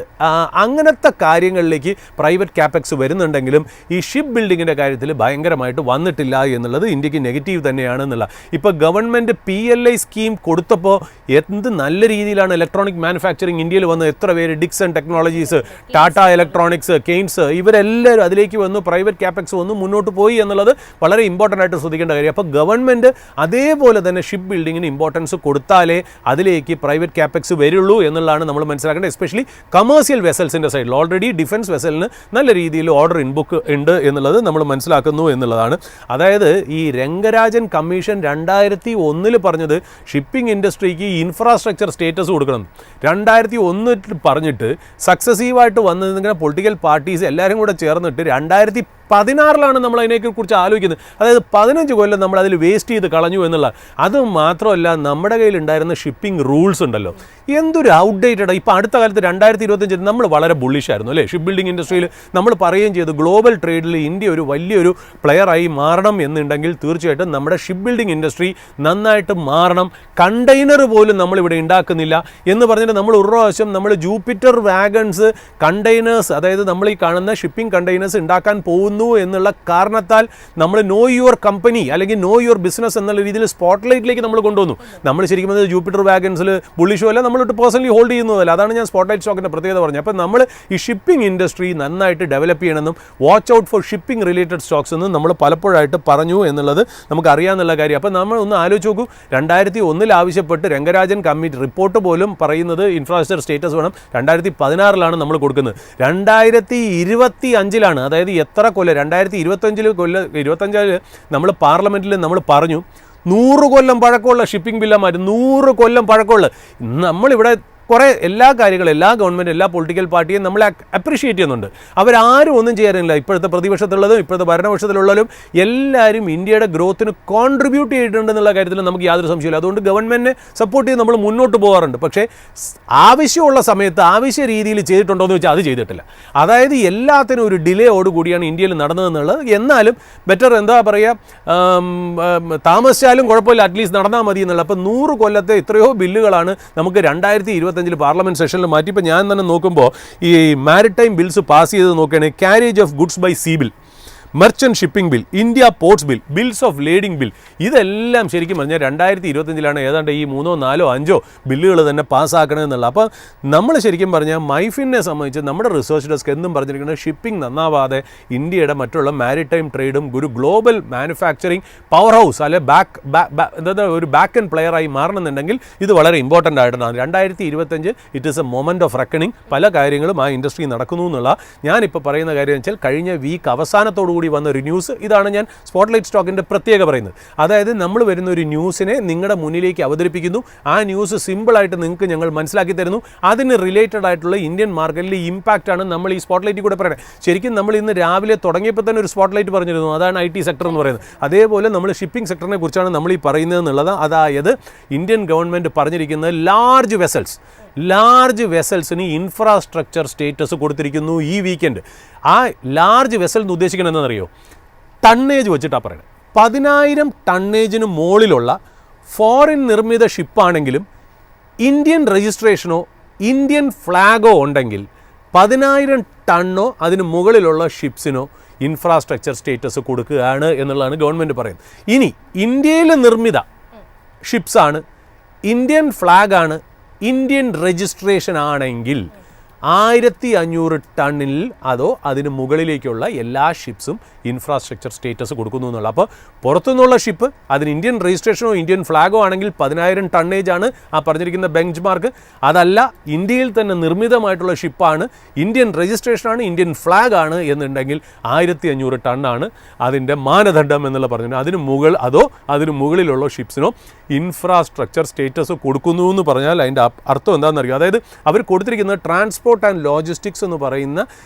അങ്ങനത്തെ കാര്യങ്ങളിലേക്ക് പ്രൈവറ്റ് ക്യാപെക്സ് വരുന്നുണ്ടെങ്കിലും ഈ ഷിപ്പ് ബിൽഡിങ്ങിൻ്റെ കാര്യത്തിൽ ഭയങ്കരമായിട്ട് വന്നിട്ടില്ല എന്നുള്ളത് ഇന്ത്യക്ക് നെഗറ്റീവ് തന്നെയാണ് എന്നുള്ള. ഇപ്പോൾ ഗവൺമെൻറ് PLI സ്കീം കൊടുത്തപ്പോൾ എന്ത് നല്ല രീതിയിലാണ് ഇലക്ട്രോണിക് മാനുഫാക്ചറിങ് ഇന്ത്യയിൽ വന്ന്. എത്ര പേര് Dixon technologies, Tata electronics, Kaynes, ഇവരെല്ലാവരും അതിലേക്ക് വന്നു, പ്രൈവറ്റ് ക്യാപെക്സ് വന്നു, മുന്നോട്ട് പോയി എന്നുള്ളത് വളരെ ഇമ്പോർട്ടൻ്റ് ആയിട്ട് ശ്രദ്ധിക്കേണ്ട കാര്യം. അപ്പോൾ ഗവൺമെൻറ് അതേപോലെ തന്നെ ഷിപ്പ് ബിൽഡിങ്ങിന് ഇമ്പോർട്ടൻസ് കൊടുത്താലേ അതിലേക്ക് പ്രൈവറ്റ് ക്യാപെക്സ് വരുള്ളൂ എന്നുള്ളതാണ് നമ്മൾ മനസ്സിലാക്കേണ്ടത്. എസ്പെഷ്യലി കമേഴ്സ്യൽ വെസൽസിൻ്റെ സൈഡിൽ ഓൾറെഡി ഡിഫൻസ് വെസലിന് നല്ല രീതിയിൽ ഓർഡർ ഇൻബുക്ക് ഉണ്ട് എന്നുള്ളത് നമ്മൾ മനസ്സിലാക്കുന്നു എന്നുള്ളതാണ്. അതായത് ഈ രംഗരാജൻ കമ്മീഷൻ 2001 പറഞ്ഞത് ഷിപ്പിംഗ് ഇൻഡസ്ട്രിക്ക് ഇൻഫ്രാസ്ട്രക്ചർ സ്റ്റേറ്റസ് കൊടുക്കണം. 2001 പറഞ്ഞിട്ട് സക്സസീവായിട്ട് വന്നിങ്ങനെ പൊളിറ്റിക്കൽ പാർട്ടീസ് എല്ലാവരും കൂടെ ചേർന്നിട്ട് 2016 നമ്മൾ അതിനെക്കുറിച്ച് ആലോചിക്കുന്നത്. അതായത് 15 കൊല്ലം നമ്മൾ അതിൽ വേസ്റ്റ് ചെയ്ത് കളഞ്ഞു എന്നുള്ള. അത് മാത്രമല്ല, നമ്മുടെ കയ്യിലുണ്ടായിരുന്ന ഷിപ്പിംഗ് റൂൾസ് ഉണ്ടല്ലോ, എന്തൊരു ഔട്ട്ഡേറ്റഡ്. ഇപ്പോൾ അടുത്ത കാലത്ത് 2025 നമ്മൾ വളരെ ബുള്ളിഷായിരുന്നു അല്ലേ ഷിപ്പ് ബിൽഡിംഗ് ഇൻഡസ്ട്രിയിൽ. നമ്മൾ പറയുകയും ചെയ്തു ഗ്ലോബൽ ട്രേഡിൽ ഇന്ത്യ ഒരു വലിയൊരു പ്ലെയറായി മാറണം എന്നുണ്ടെങ്കിൽ തീർച്ചയായിട്ടും നമ്മുടെ ഷിപ്പ് ബിൽഡിംഗ് ഇൻഡസ്ട്രി നന്നായിട്ട് മാറണം. കണ്ടെയ്നർ പോലും നമ്മളിവിടെ ഉണ്ടാക്കുന്നില്ല എന്ന് പറഞ്ഞിട്ട് നമ്മൾ ഒരു പ്രാവശ്യം നമ്മൾ ജൂപ്പിറ്റർ വാഗൺസ് കണ്ടെയ്നേഴ്സ്, അതായത് നമ്മൾ ഈ കാണുന്ന ഷിപ്പിംഗ് കണ്ടെയ്നേഴ്സ് ഉണ്ടാക്കാൻ പോകുന്നു എന്നുള്ള കാരണത്താൽ നമ്മൾ നോ യുവർ കമ്പനി അല്ലെങ്കിൽ നോ യുവർ ബിസിനസ് എന്നുള്ള രീതിയിൽ സ്പോട്ട്ലൈറ്റിലേക്ക് നമ്മൾ കൊണ്ടുവന്നു. നമ്മൾ ശരിക്കും ജൂപ്പിറ്റർ വാഗൻസിൽ ബുള്ളിഷോ അല്ല, നമ്മളിട്ട് പേഴ്സണലി ഹോൾഡ് ചെയ്യുന്നതല്ല. അതാണ് ഞാൻ സ്പോട്ട്ലൈറ്റ് സ്റ്റോക്കിൻ്റെ പ്രത്യേകത പറഞ്ഞത്. അപ്പോൾ നമ്മൾ ഈ ഷിപ്പിംഗ് ഇൻഡസ്ട്രി നന്നായിട്ട് ഡെവലപ്പ് ചെയ്യണമെന്നും watch out for shipping related stocks എന്നും നമ്മൾ പലപ്പോഴായിട്ട് പറഞ്ഞു എന്നുള്ളത് നമുക്ക് അറിയാമെന്നുള്ള കാര്യം. അപ്പോൾ നമ്മൾ ഒന്ന് ആലോചിച്ച് നോക്കൂ, 2001 ആവശ്യപ്പെട്ട് രംഗരാജൻ കമ്മിറ്റി റിപ്പോർട്ട് പോലും പറയുന്നത് ഇൻഫ്രാസ്ട്രക്ചർ സ്റ്റേറ്റസ് വേണം. 2016 നമ്മൾ കൊടുക്കുന്നത്. 2025 അതായത് എത്ര കൊല്ലം, 2025 നമ്മൾ പാർലമെൻറ്റിൽ നമ്മൾ പറഞ്ഞു 100 കൊല്ലം പഴക്കമുള്ള ഷിപ്പിംഗ് ബില്ലാണ് മാറ്റും. 100 കൊല്ലം പഴക്കമുള്ള. നമ്മളിവിടെ കുറേ എല്ലാ കാര്യങ്ങളും എല്ലാ ഗവൺമെൻറ് എല്ലാ പൊളിറ്റിക്കൽ പാർട്ടിയും നമ്മളെ അപ്രീഷിയേറ്റ് ചെയ്യുന്നുണ്ട്. അവരാരും ഒന്നും ചെയ്യാറില്ല. ഇപ്പോഴത്തെ പ്രതിപക്ഷത്തുള്ളതും ഇപ്പോഴത്തെ ഭരണപക്ഷത്തിലുള്ളവരും എല്ലാവരും ഇന്ത്യയുടെ ഗ്രോത്തിന് കോൺട്രിബ്യൂട്ട് ചെയ്തിട്ടുണ്ടെന്നുള്ള കാര്യത്തിൽ നമുക്ക് യാതൊരു സംശയമില്ല. അതുകൊണ്ട് ഗവൺമെൻറ്റിനെ സപ്പോർട്ട് ചെയ്ത് നമ്മൾ മുന്നോട്ട് പോകാറുണ്ട്. പക്ഷേ ആവശ്യമുള്ള സമയത്ത് ആവശ്യ രീതിയിൽ ചെയ്തിട്ടുണ്ടോ എന്ന് വെച്ചാൽ അത് ചെയ്തിട്ടില്ല. അതായത് എല്ലാത്തിനും ഒരു ഡിലേയോടുകൂടിയാണ് ഇന്ത്യയിൽ നടന്നതെന്നുള്ളത്. എന്നാലും ബെറ്റർ എന്താ പറയുക, താമസിച്ചാലും കുഴപ്പമില്ല, അറ്റ്ലീസ്റ്റ് നടന്നാൽ മതി എന്നുള്ള. അപ്പോൾ 100 കൊല്ലത്തെ എത്രയോ ബില്ലുകളാണ് നമുക്ക് 2025 പാർലമെന്റ് സെഷനിൽ മാറ്റിയപ്പോൾ ഞാൻ തന്നെ നോക്കുമ്പോൾ ഈ മാരിടൈം ബിൽസ് പാസ് ചെയ്ത് നോക്കുകയാണെങ്കിൽ carriage of goods by sea bill, merchant shipping bill, India ports bill, bills of lading bill, ഇതെല്ലാം ശരിക്കും പറഞ്ഞാൽ 2025 ഏതാണ്ട് ഈ 3, 4, 5 ബില്ലുകൾ തന്നെ പാസ്സാക്കണമെന്നുള്ള. അപ്പോൾ നമ്മൾ ശരിക്കും പറഞ്ഞാൽ മൈഫിനെ സംബന്ധിച്ച് നമ്മുടെ റിസർച്ച് ഡെസ്ക് എന്നും പറഞ്ഞിരിക്കുന്നത് ഷിപ്പിംഗ് നന്നാവാതെ ഇന്ത്യയുടെ മറ്റുള്ള മാരിടൈം ട്രേഡും ഒരു ഗ്ലോബൽ മാനുഫാക്ചറിങ് പവർ ഹൗസ് അല്ലെ ഒരു ബാക്ക് ആൻഡ് പ്ലെയറായി മാറണമെന്നുണ്ടെങ്കിൽ ഇത് വളരെ ഇമ്പോർട്ടൻ്റ് ആയിട്ടാണ്. 2025 it is A moment of reckoning. പല കാര്യങ്ങളും ആ ഇൻഡസ്ട്രി നടക്കുന്നു എന്നുള്ള. ഞാനിപ്പോൾ പറയുന്ന കാര്യം വെച്ചാൽ കഴിഞ്ഞ വീക്ക് അവസാനത്തോടു കൂടി വന്ന ഒരു ന്യൂസ്. ഇതാണ് ഞാൻ സ്പോട്ട്ലൈറ്റ് സ്റ്റോക്കിൻ്റെ പ്രത്യേക പറയുന്നത്. അതായത് നമ്മൾ വരുന്ന ഒരു ന്യൂസിനെ നിങ്ങളുടെ മുന്നിലേക്ക് അവതരിപ്പിക്കുന്നു. ആ ന്യൂസ് സിമ്പിളായിട്ട് നിങ്ങൾക്ക് ഞങ്ങൾ മനസ്സിലാക്കി തരുന്നു. അതിന് റിലേറ്റഡ് ആയിട്ടുള്ള ഇന്ത്യൻ മാർക്കറ്റിലെ ഇമ്പാക്റ്റാണ് നമ്മൾ ഈ സ്പോട്ട്ലൈറ്റിൽ കൂടെ പറയുന്നത്. ശരിക്കും നമ്മൾ ഇന്ന് രാവിലെ തുടങ്ങിയപ്പോൾ തന്നെ ഒരു സ്പോട്ട്ലൈറ്റ് പറഞ്ഞിരുന്നു, അതാണ് IT സെക്ടർ എന്ന് പറയുന്നത്. അതേപോലെ നമ്മൾ ഷിപ്പിംഗ് സെക്ടറിനെ കുറിച്ചാണ് നമ്മൾ ഈ പറയുന്നത് എന്നുള്ളത്. അതായത് ഇന്ത്യൻ ഗവൺമെൻറ് പറഞ്ഞിരിക്കുന്നത് ലാർജ് വെസൽസിന് ഇൻഫ്രാസ്ട്രക്ചർ സ്റ്റേറ്റസ് കൊടുത്തിരിക്കുന്നു ഈ വീക്കെൻഡ്. ആ ലാർജ് വെസൽ എന്ന് ഉദ്ദേശിക്കുന്നത് എന്താണെന്നറിയോ? ടണ്ണേജ് വെച്ചിട്ടാണ് പറയുന്നത്. 10,000 ടണ്ണേജിന് മുകളിലുള്ള ഫോറിൻ നിർമ്മിത ഷിപ്പാണെങ്കിലും ഇന്ത്യൻ രജിസ്ട്രേഷനോ ഇന്ത്യൻ ഫ്ലാഗോ ഉണ്ടെങ്കിൽ 10,000 ടണ്ണോ അതിന് മുകളിലുള്ള ഷിപ്സിനോ ഇൻഫ്രാസ്ട്രക്ചർ സ്റ്റേറ്റസ് കൊടുക്കുകയാണ് എന്നുള്ളതാണ് ഗവൺമെൻറ് പറയുന്നത്. ഇനി ഇന്ത്യയിൽ നിർമ്മിത ഷിപ്സാണ്, ഇന്ത്യൻ ഫ്ലാഗാണ്, ഇന്ത്യൻ രജിസ്ട്രേഷൻ ആണെങ്കിൽ 1500 ടണ്ണിൽ അതോ അതിന് മുകളിലേക്കുള്ള എല്ലാ ഷിപ്സും ഇൻഫ്രാസ്ട്രക്ചർ സ്റ്റേറ്റസ് കൊടുക്കുന്നു എന്നുള്ള. അപ്പോൾ പുറത്തുനിന്നുള്ള ഷിപ്പ് അതിന് ഇന്ത്യൻ രജിസ്ട്രേഷനോ ഇന്ത്യൻ ഫ്ലാഗോ ആണെങ്കിൽ 10,000 ടണ്ണേജ് ആണ് ആ പറഞ്ഞിരിക്കുന്ന ബെഞ്ച് മാർക്ക്. അതല്ല, ഇന്ത്യയിൽ തന്നെ നിർമ്മിതമായിട്ടുള്ള ഷിപ്പാണ്, ഇന്ത്യൻ രജിസ്ട്രേഷനാണ്, ഇന്ത്യൻ ഫ്ലാഗ് ആണ് എന്നുണ്ടെങ്കിൽ 1500 ടണ്ണാണ് അതിൻ്റെ മാനദണ്ഡം എന്നുള്ള പറഞ്ഞു. അതിന് മുകളിലുള്ള ഷിപ്സിനോ ഇൻഫ്രാസ്ട്രക്ചർ സ്റ്റേറ്റസ് കൊടുക്കുന്നു എന്ന് പറഞ്ഞാൽ അതിൻ്റെ അർത്ഥം എന്താണെന്നറിയോ? അതായത് അവർ കൊടുത്തിരിക്കുന്നത് ട്രാൻസ്പോർട്ട് ആൻഡ് ലോജിസ്റ്റിക്സ് എന്ന് പറയുന്ന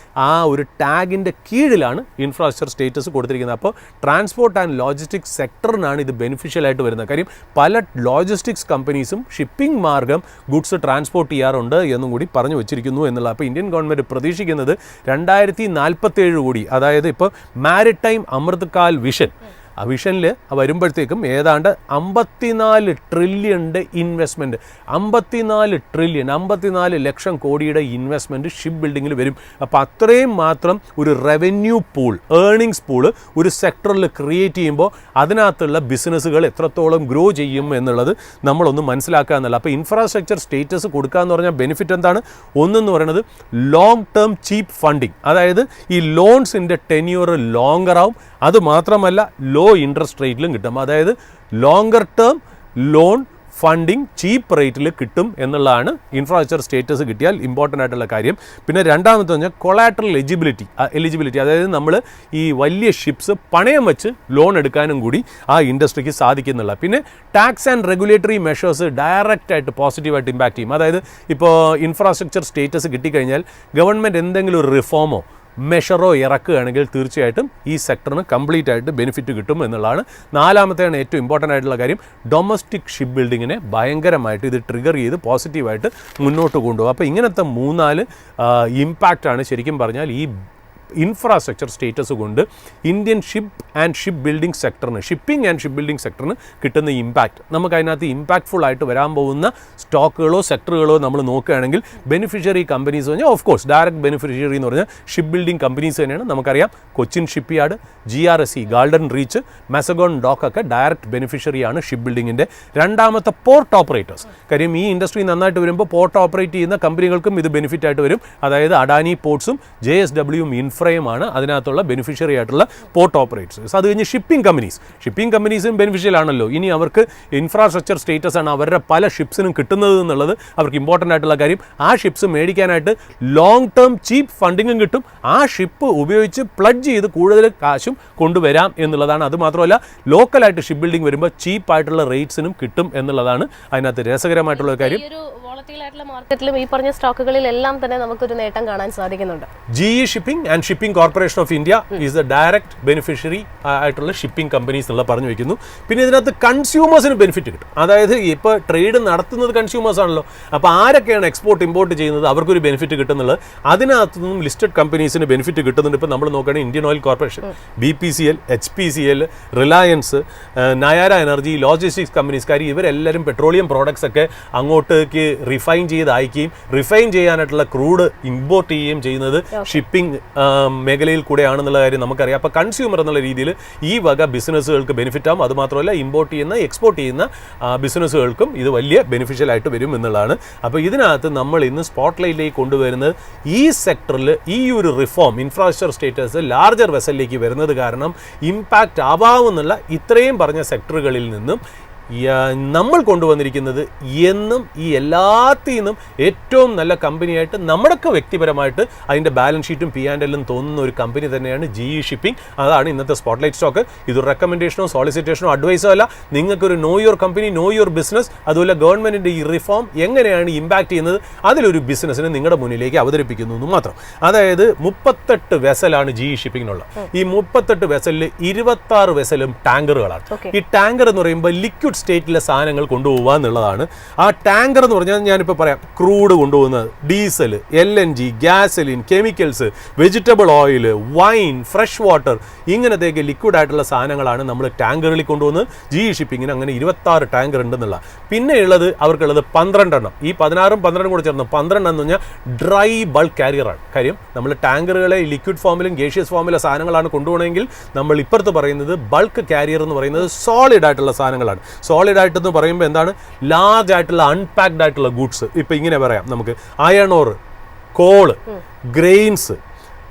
ആ ഒരു ടാഗിൻ്റെ കീഴിലാണ് ഇൻഫ്രാസ്ട്രക്ചർ സ്റ്റേറ്റസ് കൊടുത്തിരിക്കുന്നത്. അപ്പോൾ ട്രാൻസ്പോർട്ട് ആൻഡ് ലോജിസ്റ്റിക്സ് സെക്ടറിനാണ് ഇത് ബെനിഫിഷ്യലായിട്ട് വരുന്നത്. കാര്യം പല ലോജിസ്റ്റിക്സ് കമ്പനീസും ഷിപ്പിംഗ് മാർഗം ഗുഡ്സ് ട്രാൻസ്പോർട്ട് ചെയ്യാറുണ്ട് എന്നും കൂടി പറഞ്ഞു വെച്ചിരിക്കുന്നു എന്നുള്ള. അപ്പോൾ ഇന്ത്യൻ ഗവൺമെൻറ് പ്രതീക്ഷിക്കുന്നത് 2047 കൂടി, അതായത് ഇപ്പോൾ മാരിടൈം അമൃത് കാൽ വിഷൻ, ആ വിഷനിൽ വരുമ്പോഴത്തേക്കും ഏതാണ്ട് 54 ട്രില്യൻ്റെ ഇൻവെസ്റ്റ്മെൻറ്റ്, 54 ലക്ഷം കോടിയുടെ ഇൻവെസ്റ്റ്മെൻറ്റ് ഷിപ്പ് ബിൽഡിങ്ങിൽ വരും. അപ്പോൾ അത്രയും മാത്രം ഒരു റവന്യൂ പൂൾ, ഏർണിങ്സ് പൂള് ഒരു സെക്ടറിൽ ക്രിയേറ്റ് ചെയ്യുമ്പോൾ അതിനകത്തുള്ള ബിസിനസ്സുകൾ എത്രത്തോളം ഗ്രോ ചെയ്യും എന്നുള്ളത് നമ്മളൊന്ന് മനസ്സിലാക്കുക എന്നല്ല. അപ്പോൾ ഇൻഫ്രാസ്ട്രക്ചർ സ്റ്റേറ്റസ് കൊടുക്കുക എന്ന് പറഞ്ഞാൽ ബെനിഫിറ്റ് എന്താണ്? ഒന്നെന്ന് പറയുന്നത് ലോങ് ടേം ചീപ്പ് ഫണ്ടിങ്, അതായത് ഈ ലോൺസിൻ്റെ ടെന്യൂർ ലോങ്കർ ആവും. അതുമാത്രമല്ല ലോ ഇൻട്രസ്റ്റ് റേറ്റിലും കിട്ടും. അതായത് ലോങ്കർ ടേം ലോൺ ഫണ്ടിങ് ചീപ്പ് റേറ്റിൽ കിട്ടും എന്നുള്ളതാണ് ഇൻഫ്രാസ്ട്രക്ചർ സ്റ്റേറ്റസ് കിട്ടിയാൽ ഇമ്പോർട്ടൻ്റ് ആയിട്ടുള്ള കാര്യം. പിന്നെ രണ്ടാമത്തെ പറഞ്ഞാൽ കൊളാറ്ററൽ എലിജിബിലിറ്റി, അതായത് നമ്മൾ ഈ വലിയ ഷിപ്സ് പണയം വെച്ച് ലോൺ എടുക്കാനും കൂടി ആ ഇൻഡസ്ട്രിക്ക് സാധിക്കുന്നുള്ള. പിന്നെ ടാക്സ് ആൻഡ് റെഗുലേറ്ററി മെഷേഴ്സ് ഡയറക്റ്റായിട്ട് പോസിറ്റീവായിട്ട് ഇമ്പാക്റ്റ് ചെയ്യും. അതായത് ഇപ്പോൾ ഇൻഫ്രാസ്ട്രക്ചർ സ്റ്റേറ്റസ് കിട്ടിക്കഴിഞ്ഞാൽ ഗവൺമെൻറ് എന്തെങ്കിലും ഒരു റിഫോമോ മെഷറോ ഇറക്കുകയാണെങ്കിൽ തീർച്ചയായിട്ടും ഈ സെക്ടറിന് കംപ്ലീറ്റ് ആയിട്ട് ബെനിഫിറ്റ് കിട്ടും എന്നുള്ളതാണ്. നാലാമത്തെയാണ് ഏറ്റവും ഇമ്പോർട്ടൻ്റ് ആയിട്ടുള്ള കാര്യം, ഡൊമസ്റ്റിക് ഷിപ്പ് ബിൽഡിങ്ങിനെ ഭയങ്കരമായിട്ട് ഇത് ട്രിഗർ ചെയ്ത് പോസിറ്റീവായിട്ട് മുന്നോട്ട് കൊണ്ടുപോകും. അപ്പോൾ ഇങ്ങനത്തെ 3-4 ഇമ്പാക്റ്റാണ് ശരിക്കും പറഞ്ഞാൽ ഈ ഇൻഫ്രാസ്ട്രക്ചർ സ്റ്റേറ്റസ് കൊണ്ട് Indian shipping and ship building സെക്ടറിന് കിട്ടുന്ന ഇമ്പാക്റ്റ്. നമുക്ക് അതിനകത്ത് ഇമ്പാക്റ്റ്ഫുൾ ആയിട്ട് വരാൻ പോകുന്ന സ്റ്റോക്കുകളോ സെക്ടറുകളോ നമ്മൾ നോക്കുകയാണെങ്കിൽ ബെനിഫിഷ്യറി കമ്പനീസ് പറഞ്ഞാൽ ഓഫ് കോഴ്സ് ഡയറക്റ്റ് ബെനിഫിഷ്യറി എന്ന് പറഞ്ഞാൽ ഷിപ്പ് ബിൽഡിംഗ് കമ്പനീസ് തന്നെയാണ്. നമുക്കറിയാം Cochin ship yard, GRSE, Garden Reach, Mazagon dock ഒക്കെ ഡയറക്റ്റ് ബെനിഫിഷ്യറിയാണ് ഷിപ്പ് ബിൽഡിങ്ങിൻ്റെ. രണ്ടാമത്തെ പോർട്ട് ഓപ്പറേറ്റേഴ്സ്. കാര്യം ഈ ഇൻഡസ്ട്രി നന്നായിട്ട് വരുമ്പോൾ പോർട്ട് ഓപ്പറേറ്റ് ചെയ്യുന്ന കമ്പനികൾക്കും ഇത് ബെനിഫിറ്റ് ആയിട്ട് വരും. അതായത് അഡാനി പോർട്സും JSW ഇൻഫ്രയുമാണ് അതിനകത്തുള്ള ബെനിഫിഷ്യറി ആയിട്ടുള്ള പോർട്ട് ഓപ്പറേറ്റേഴ്സ്. അത് കഴിഞ്ഞ് ഷിപ്പിംഗ് കമ്പനീസും ബെനിഫിഷ്യൽ ആണല്ലോ. ഇനി അവർക്ക് ഇൻഫ്രാസ്ട്രക്ചർ സ്റ്റേറ്റസ് ആണ് അവരുടെ പല ഷിപ്സിനും കിട്ടുന്നത് എന്നുള്ളത് അവർക്ക് ഇമ്പോർട്ടൻ്റ് ആയിട്ടുള്ള കാര്യം. ആ ഷിപ്സ് മേടിക്കാനായിട്ട് ലോങ് ടേം ചീപ്പ് ഫണ്ടിങ്ങും കിട്ടും. ആ ഷിപ്പ് ഉപയോഗിച്ച് പ്ലഡ്ജ് ചെയ്ത് കൂടുതൽ കാശും കൊണ്ടുവരാം എന്നുള്ളതാണ്. അതുമാത്രമല്ല ലോക്കലായിട്ട് ഷിപ്പ് ബിൽഡിംഗ് വരുമ്പോൾ ചീപ്പായിട്ടുള്ള റേറ്റ്സിനും കിട്ടും എന്നുള്ളതാണ് അതിനകത്ത് രസകരമായിട്ടുള്ള കാര്യം. മാർക്കറ്റിലും ഈ പറഞ്ഞ സ്റ്റോക്കുകളിലെല്ലാം തന്നെ നമുക്കൊരു നേട്ടം കാണാൻ സാധിക്കുന്നുണ്ട്. GE shipping and shipping corporation of India is the direct beneficiary ആയിട്ടുള്ള ഷിപ്പിംഗ് കമ്പനീസ് എന്നുള്ള പറഞ്ഞു വയ്ക്കുന്നു. പിന്നെ ഇതിനകത്ത് കൺസ്യൂമേഴ്സിന് ബെനിഫിറ്റ് കിട്ടും. അതായത് ഇപ്പോൾ ട്രേഡ് നടത്തുന്നത് കൺസ്യൂമേഴ്സ് ആണല്ലോ. അപ്പോൾ ആരൊക്കെയാണ് എക്സ്പോർട്ട് ഇമ്പോർട്ട് ചെയ്യുന്നത് അവർക്കൊരു ബെനിഫിറ്റ് കിട്ടുന്നുള്ളത്. അതിനകത്തു നിന്നും ലിസ്റ്റഡ് കമ്പനീസിന് ബെനിഫിറ്റ് കിട്ടുന്നുണ്ട്. ഇപ്പോൾ നമ്മൾ നോക്കുകയാണെങ്കിൽ Indian oil corporation, BPCL, HPCL, Reliance, Nayara energy, logistics companies, കാര്യം ഇവരെല്ലാവരും പെട്രോളിയം പ്രോഡക്ട്സ് ഒക്കെ അങ്ങോട്ടേക്ക് റിഫൈൻ ചെയ്ത് അയക്കുകയും റിഫൈൻ ചെയ്യാനായിട്ടുള്ള ക്രൂഡ് ഇമ്പോർട്ട് ചെയ്യുകയും ചെയ്യുന്നത് ഷിപ്പിംഗ് മേഖലയിൽ കൂടെയാണെന്നുള്ള കാര്യം നമുക്കറിയാം. അപ്പോൾ കൺസ്യൂമർ എന്നുള്ള രീതിയിൽ ഈ വക ബിസിനസ്സുകൾക്ക് ബെനിഫിറ്റ് ആവും. അതുമാത്രമല്ല ഇമ്പോർട്ട് ചെയ്യുന്ന എക്സ്പോർട്ട് ചെയ്യുന്ന ബിസിനസ്സുകൾക്കും ഇത് വലിയ ബെനിഫിഷ്യൽ ആയിട്ട് വരും എന്നുള്ളതാണ്. അപ്പോൾ ഇതിനകത്ത് നമ്മൾ ഇന്ന് സ്പോട്ട് ലൈറ്റിലേക്ക് കൊണ്ടുവരുന്നത് ഈ സെക്ടറിൽ ഈ ഒരു റിഫോം ഇൻഫ്രാസ്ട്രക്ചർ സ്റ്റേറ്റസ് ലാർജർ വെസലിലേക്ക് വരുന്നത് കാരണം ഇമ്പാക്റ്റ് ആവാമെന്നുള്ള ഇത്രയും പറഞ്ഞ സെക്ടറുകളിൽ നിന്നും നമ്മൾ കൊണ്ടുവന്നിരിക്കുന്നത് എന്നും ഈ എല്ലാത്തിൽ നിന്നും ഏറ്റവും നല്ല കമ്പനിയായിട്ട് നമ്മുടെയൊക്കെ വ്യക്തിപരമായിട്ട് അതിൻ്റെ ബാലൻസ് ഷീറ്റും P&L തോന്നുന്ന ഒരു കമ്പനി തന്നെയാണ് GE ഷിപ്പിംഗ്. അതാണ് ഇന്നത്തെ സ്പോട്ട്ലൈറ്റ് സ്റ്റോക്ക്. ഇതൊരു റെക്കമെൻഡേഷനോ സോളിസിറ്റേഷനോ അഡ്വൈസോ അല്ല. നിങ്ങൾക്കൊരു no your company, no your business, അതുപോലെ ഗവൺമെൻറ്റിൻ്റെ ഈ റിഫോം എങ്ങനെയാണ് ഇമ്പാക്റ്റ് ചെയ്യുന്നത് അതിലൊരു ബിസിനസ്സിനെ നിങ്ങളുടെ മുന്നിലേക്ക് അവതരിപ്പിക്കുന്നു എന്ന് മാത്രം. അതായത് 38 വെസലാണ് GE ഷിപ്പിങ്ങിനുള്ള. ഈ 38 വെസലിൽ 26 വെസലും ടാങ്കറുകളാണ്. ഈ ടാങ്കർ എന്ന് പറയുമ്പോൾ ലിക്വിഡ് സ്റ്റേറ്റിലെ സാധനങ്ങൾ കൊണ്ടുപോകുക എന്നുള്ളതാണ്. ആ ടാങ്കർ എന്ന് പറഞ്ഞാൽ ഞാനിപ്പോൾ പറയാം, ക്രൂഡ് കൊണ്ടുപോകുന്നത്, diesel, LNG, gasoline, chemicals, vegetable oil, wine, fresh water, ഇങ്ങനത്തേക്ക് ലിക്വിഡ് ആയിട്ടുള്ള സാധനങ്ങളാണ് നമ്മൾ ടാങ്കറുകളിൽ കൊണ്ടുപോകുന്നത്. GE ഷിപ്പിങ്ങിന് അങ്ങനെ 26 ടാങ്കർ ഉണ്ടെന്നുള്ള. പിന്നെ ഉള്ളത് അവർക്കുള്ളത് 12 എണ്ണം. ഈ 16ഉം 12ഉം കൂടെ ചേർന്ന് 12 എന്ന് പറഞ്ഞാൽ ഡ്രൈ ബൾക്ക് കാരിയറാണ്. കാര്യം നമ്മൾ ടാങ്കറുകളെ ലിക്വിഡ് ഫോമിലും ഗേഷ്യസ് ഫോമിലെ സാധനങ്ങളാണ് കൊണ്ടുപോകണമെങ്കിൽ നമ്മൾ ഇപ്പുറത്ത് പറയുന്നത് ബൾക്ക് കാരിയർ എന്ന് പറയുന്നത് സോളിഡ് ആയിട്ടുള്ള സാധനങ്ങളാണ്. സോളിഡ് ആയിട്ടെന്ന് പറയുമ്പോൾ എന്താണ്? ലാർജ് ആയിട്ടുള്ള അൺപാക്ഡ് ആയിട്ടുള്ള ഗുഡ്സ്. ഇപ്പോൾ ഇങ്ങനെ പറയാം, നമുക്ക് iron or, call, grains,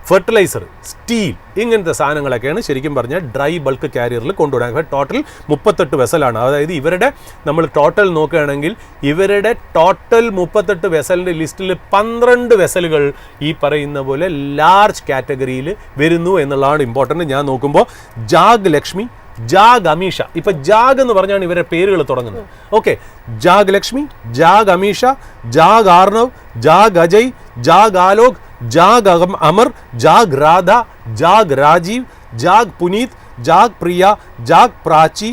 fertiliser, steel, ഇങ്ങനത്തെ സാധനങ്ങളൊക്കെയാണ് ശരിക്കും പറഞ്ഞാൽ ഡ്രൈ ബൾക്ക് കാരിയറിൽ കൊണ്ടുവിടാൻ. ടോട്ടൽ 38 വെസലാണ്. അതായത് ഇവരുടെ നമ്മൾ ടോട്ടൽ നോക്കുകയാണെങ്കിൽ ഇവരുടെ ടോട്ടൽ 38 വെസലിൻ്റെ ലിസ്റ്റിൽ 12 വെസലുകൾ ഈ പറയുന്ന പോലെ ലാർജ് കാറ്റഗറിയിൽ വരുന്നു എന്നുള്ളതാണ് ഇമ്പോർട്ടൻറ്റ്. ഞാൻ നോക്കുമ്പോൾ ജാഗ് ലക്ഷ്മി, ജാഗ് അമീഷ, ഇപ്പൊ ജാഗ് എന്ന് പറഞ്ഞാണ് ഇവരുടെ പേരുകൾ തുടങ്ങുന്നത്. ഓക്കെ, ജാഗ് ലക്ഷ്മി, ജാഗ് അമീഷ, ജാഗ് ആർണവ്, ജാഗ് അജയ്, ജാഗ് ആലോക്, ജാഗ് അമർ, ജാഗ് രാധ, ജാഗ് രാജീവ്, ജാഗ് പുനീത്, ജാഗ് പ്രിയ, ജാഗ് പ്രാചി,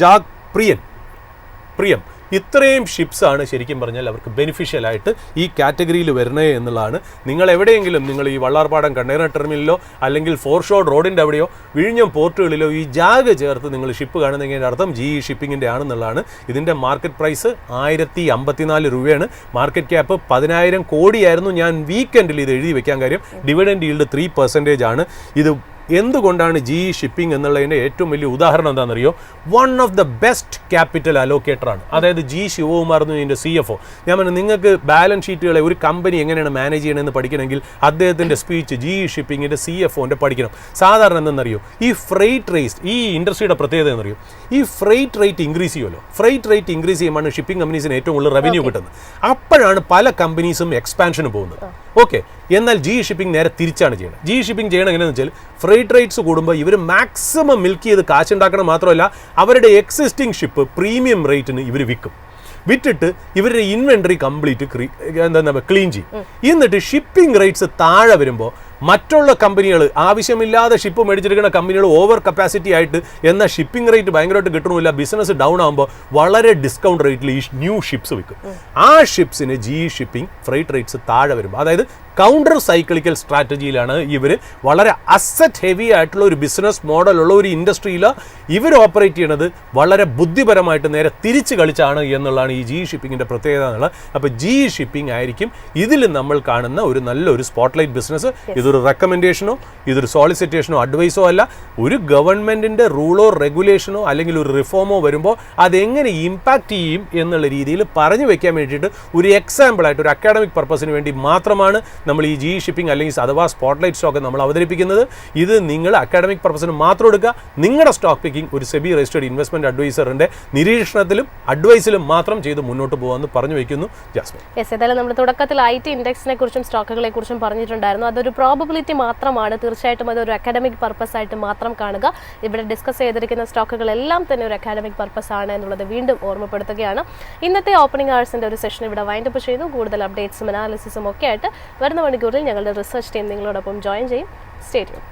ജാഗ് പ്രിയം. ഇത്രയും ഷിപ്സാണ് ശരിക്കും പറഞ്ഞാൽ അവർക്ക് ബെനിഫിഷ്യൽ ആയിട്ട് ഈ കാറ്റഗറിയിൽ വരുന്നത് എന്നുള്ളതാണ്. നിങ്ങൾ എവിടെയെങ്കിലും നിങ്ങൾ ഈ വള്ളാർപാടം കണ്ടെയ്നർ ടെർമിനലിലോ അല്ലെങ്കിൽ ഫോർഷോർ റോഡിൻ്റെ അവിടെയോ വിഴിഞ്ഞം പോർട്ടുകളിലോ ഈ ജാഗ് ചേർത്ത് നിങ്ങൾ ഷിപ്പ് കാണുന്നതിൻ്റെ അർത്ഥം GE ഷിപ്പിങ്ങിൻ്റെ ആണെന്നുള്ളതാണ്. ഇതിൻ്റെ മാർക്കറ്റ് പ്രൈസ് 1054 രൂപയാണ്. Market cap 10,000 കോടിയായിരുന്നു. ഞാൻ വീക്കെൻഡിൽ ഇത് എഴുതി വെക്കാൻ കാര്യം ഡിവിഡൻഡ് ഈൽഡ് 3% ആണ്. ഇത് എന്തുകൊണ്ടാണ് GE ഷിപ്പിംഗ് എന്നുള്ളതിൻ്റെ ഏറ്റവും വലിയ ഉദാഹരണം എന്താണെന്നറിയോ? One of the best capital അലോക്കേറ്ററാണ്. അതായത് G ശിവകുമാർ എന്ന് ഇതിൻ്റെ CFO. ഞാൻ പറഞ്ഞു, നിങ്ങൾക്ക് ബാലൻസ് ഷീറ്റുകളെ ഒരു കമ്പനി എങ്ങനെയാണ് മാനേജ് ചെയ്യണമെന്ന് പഠിക്കണമെങ്കിൽ അദ്ദേഹത്തിൻ്റെ സ്പീച്ച് GE ഷിപ്പിങ്ങിൻ്റെ CFOൻ്റെ പഠിക്കണം. സാധാരണ എന്തെന്നറിയോ, ഈ ഫ്രൈറ്റ് റേറ്റ്, ഈ ഇൻഡസ്ട്രിയുടെ പ്രത്യേകത എന്നറിയോ, ഈ ഫ്രൈറ്റ് റേറ്റ് ഇൻക്രീസ് ചെയ്യുമല്ലോ. ഫ്രൈറ്റ് റേറ്റ് ഇൻക്രീസ് ചെയ്യുമ്പോൾ ഷിപ്പിംഗ് കമ്പനീസിന് ഏറ്റവും കൂടുതൽ റവന്യൂ കിട്ടുന്നത്. അപ്പോഴാണ് പല കമ്പനീസും എക്സ്പാൻഷന് പോകുന്നത്. ഓക്കെ, എന്നാൽ GE ഷിപ്പിംഗ് നേരെ തിരിച്ചാണ് ചെയ്യുന്നത്. GE ഷിപ്പിംഗ് ചെയ്യണം എങ്ങനെയാണെന്ന് വെച്ചാൽ ഫ്രൈറ്റ് റേറ്റ്സ് കൂടുമ്പോൾ ഇവർ മാക്സിമം മിൽക്ക് ചെയ്ത് കാശുണ്ടാക്കണം. മാത്രമല്ല അവരുടെ എക്സിസ്റ്റിംഗ് ഷിപ്പ് പ്രീമിയം റേറ്റിന് ഇവർ വിറ്റിട്ട് ഇവരുടെ ഇൻവെന്ററി കംപ്ലീറ്റ് ക്ലീൻ ചെയ്യും. എന്നിട്ട് ഷിപ്പിംഗ് റേറ്റ്സ് താഴെ വരുമ്പോൾ മറ്റുള്ള കമ്പനികൾ, ആവശ്യമില്ലാതെ ഷിപ്പ് മേടിച്ചെടുക്കുന്ന കമ്പനികൾ ഓവർ കപ്പാസിറ്റി ആയിട്ട് എന്നാൽ ഷിപ്പിംഗ് റേറ്റ് ഭയങ്കരമായിട്ട് കിട്ടണമില്ല, ബിസിനസ് ഡൗൺ ആകുമ്പോൾ വളരെ ഡിസ്കൗണ്ട് റേറ്റിൽ ഈ ന്യൂ ഷിപ്സ് വിൽക്കും. ആ ഷിപ്സിന് GE ഷിപ്പിംഗ് ഫ്രൈറ്റ് റേറ്റ്സ് താഴെ വരുമ്പോൾ, അതായത് കൗണ്ടർ സൈക്ലിക്കൽ സ്ട്രാറ്റജിയിലാണ് ഇവർ, വളരെ അസറ്റ് ഹെവി ആയിട്ടുള്ള ഒരു ബിസിനസ് മോഡലുള്ള ഒരു ഇൻഡസ്ട്രിയിൽ ഇവർ ഓപ്പറേറ്റ് ചെയ്യണത് വളരെ ബുദ്ധിപരമായിട്ട് നേരെ തിരിച്ച് കളിച്ചാണ് എന്നുള്ളതാണ് ഈ GE ഷിപ്പിങ്ങിൻ്റെ പ്രത്യേകത എന്നുള്ളത്. അപ്പോൾ GE ഷിപ്പിംഗ് ആയിരിക്കും ഇതിൽ നമ്മൾ കാണുന്ന ഒരു നല്ലൊരു സ്പോട്ട്ലൈറ്റ് ബിസിനസ്. ഇതൊരു റെക്കമെൻഡേഷനോ ഇതൊരു സോളിസിറ്റേഷനോ അഡ്വൈസോ അല്ല. ഒരു ഗവൺമെൻറ്റിൻ്റെ റൂളോ റെഗുലേഷനോ അല്ലെങ്കിൽ ഒരു റിഫോമോ വരുമ്പോൾ അതെങ്ങനെ ഇമ്പാക്റ്റ് ചെയ്യും എന്നുള്ള രീതിയിൽ പറഞ്ഞു വെക്കാൻ വേണ്ടിയിട്ട് ഒരു എക്സാമ്പിളായിട്ട് ഒരു അക്കാഡമിക് പർപ്പസിന് വേണ്ടി മാത്രമാണ് നമ്മൾ ഈ GE ഷിപ്പിംഗ് അല്ലെങ്കിൽ അഥവാ സ്പോട്ട്ലൈറ്റ് സ്റ്റോക്ക് നമ്മൾ അവതരിപ്പിക്കുന്നത്. ഇത് നിങ്ങൾ അക്കാഡമിക് പർപ്പസിന് മാത്രം എടുക്കുക. നിങ്ങളുടെ സ്റ്റോക്ക് പിക്കിംഗ് ഒരു സെബി രജിസ്റ്റേർഡ് ഇൻവെസ്റ്റ്മെന്റ് അഡ്വൈസറിന്റെ നിരീക്ഷണത്തിലും അഡ്വൈസിലും മാത്രം ചെയ്ത് മുന്നോട്ട് പോകാമെന്ന് പറഞ്ഞു വയ്ക്കുന്നു. ജാസ്മിൻ. യെസ്, ഏതായാലും നമ്മൾ തുടക്കത്തിൽ IT ഇൻഡെക്സിനെ കുറിച്ചും സ്റ്റോക്കുകളെ കുറിച്ചും പറഞ്ഞിട്ടുണ്ടായിരുന്നു. അതൊരു പ്രോബബിലിറ്റി മാത്രമാണ്. തീർച്ചയായിട്ടും അതൊരു അക്കാഡമിക് പർപ്പസ് ആയിട്ട് മാത്രം കാണുക. ഇവിടെ ഡിസ്കസ് ചെയ്തിരിക്കുന്ന സ്റ്റോക്കുകളെല്ലാം തന്നെ ഒരു അക്കാഡമിക് പർപ്പസ് ആണ് എന്നുള്ളത് വീണ്ടും ഓർമ്മപ്പെടുത്തുകയാണ്. ഇന്നത്തെ ഓപ്പണിംഗ് അവേഴ്സിന്റെ ഒരു സെഷൻ ഇവിടെ വൈൻഡപ്പ് ചെയ്യുന്നു. കൂടുതൽ അപ്ഡേറ്റ്സും അനാലിസിസും ഒക്കെ ആയിട്ട് വരുന്ന മണിക്കൂറിൽ ഞങ്ങളുടെ റിസർച്ച് ടീം നിങ്ങളോടൊപ്പം ജോയിൻ ചെയ്യും. Stay tune.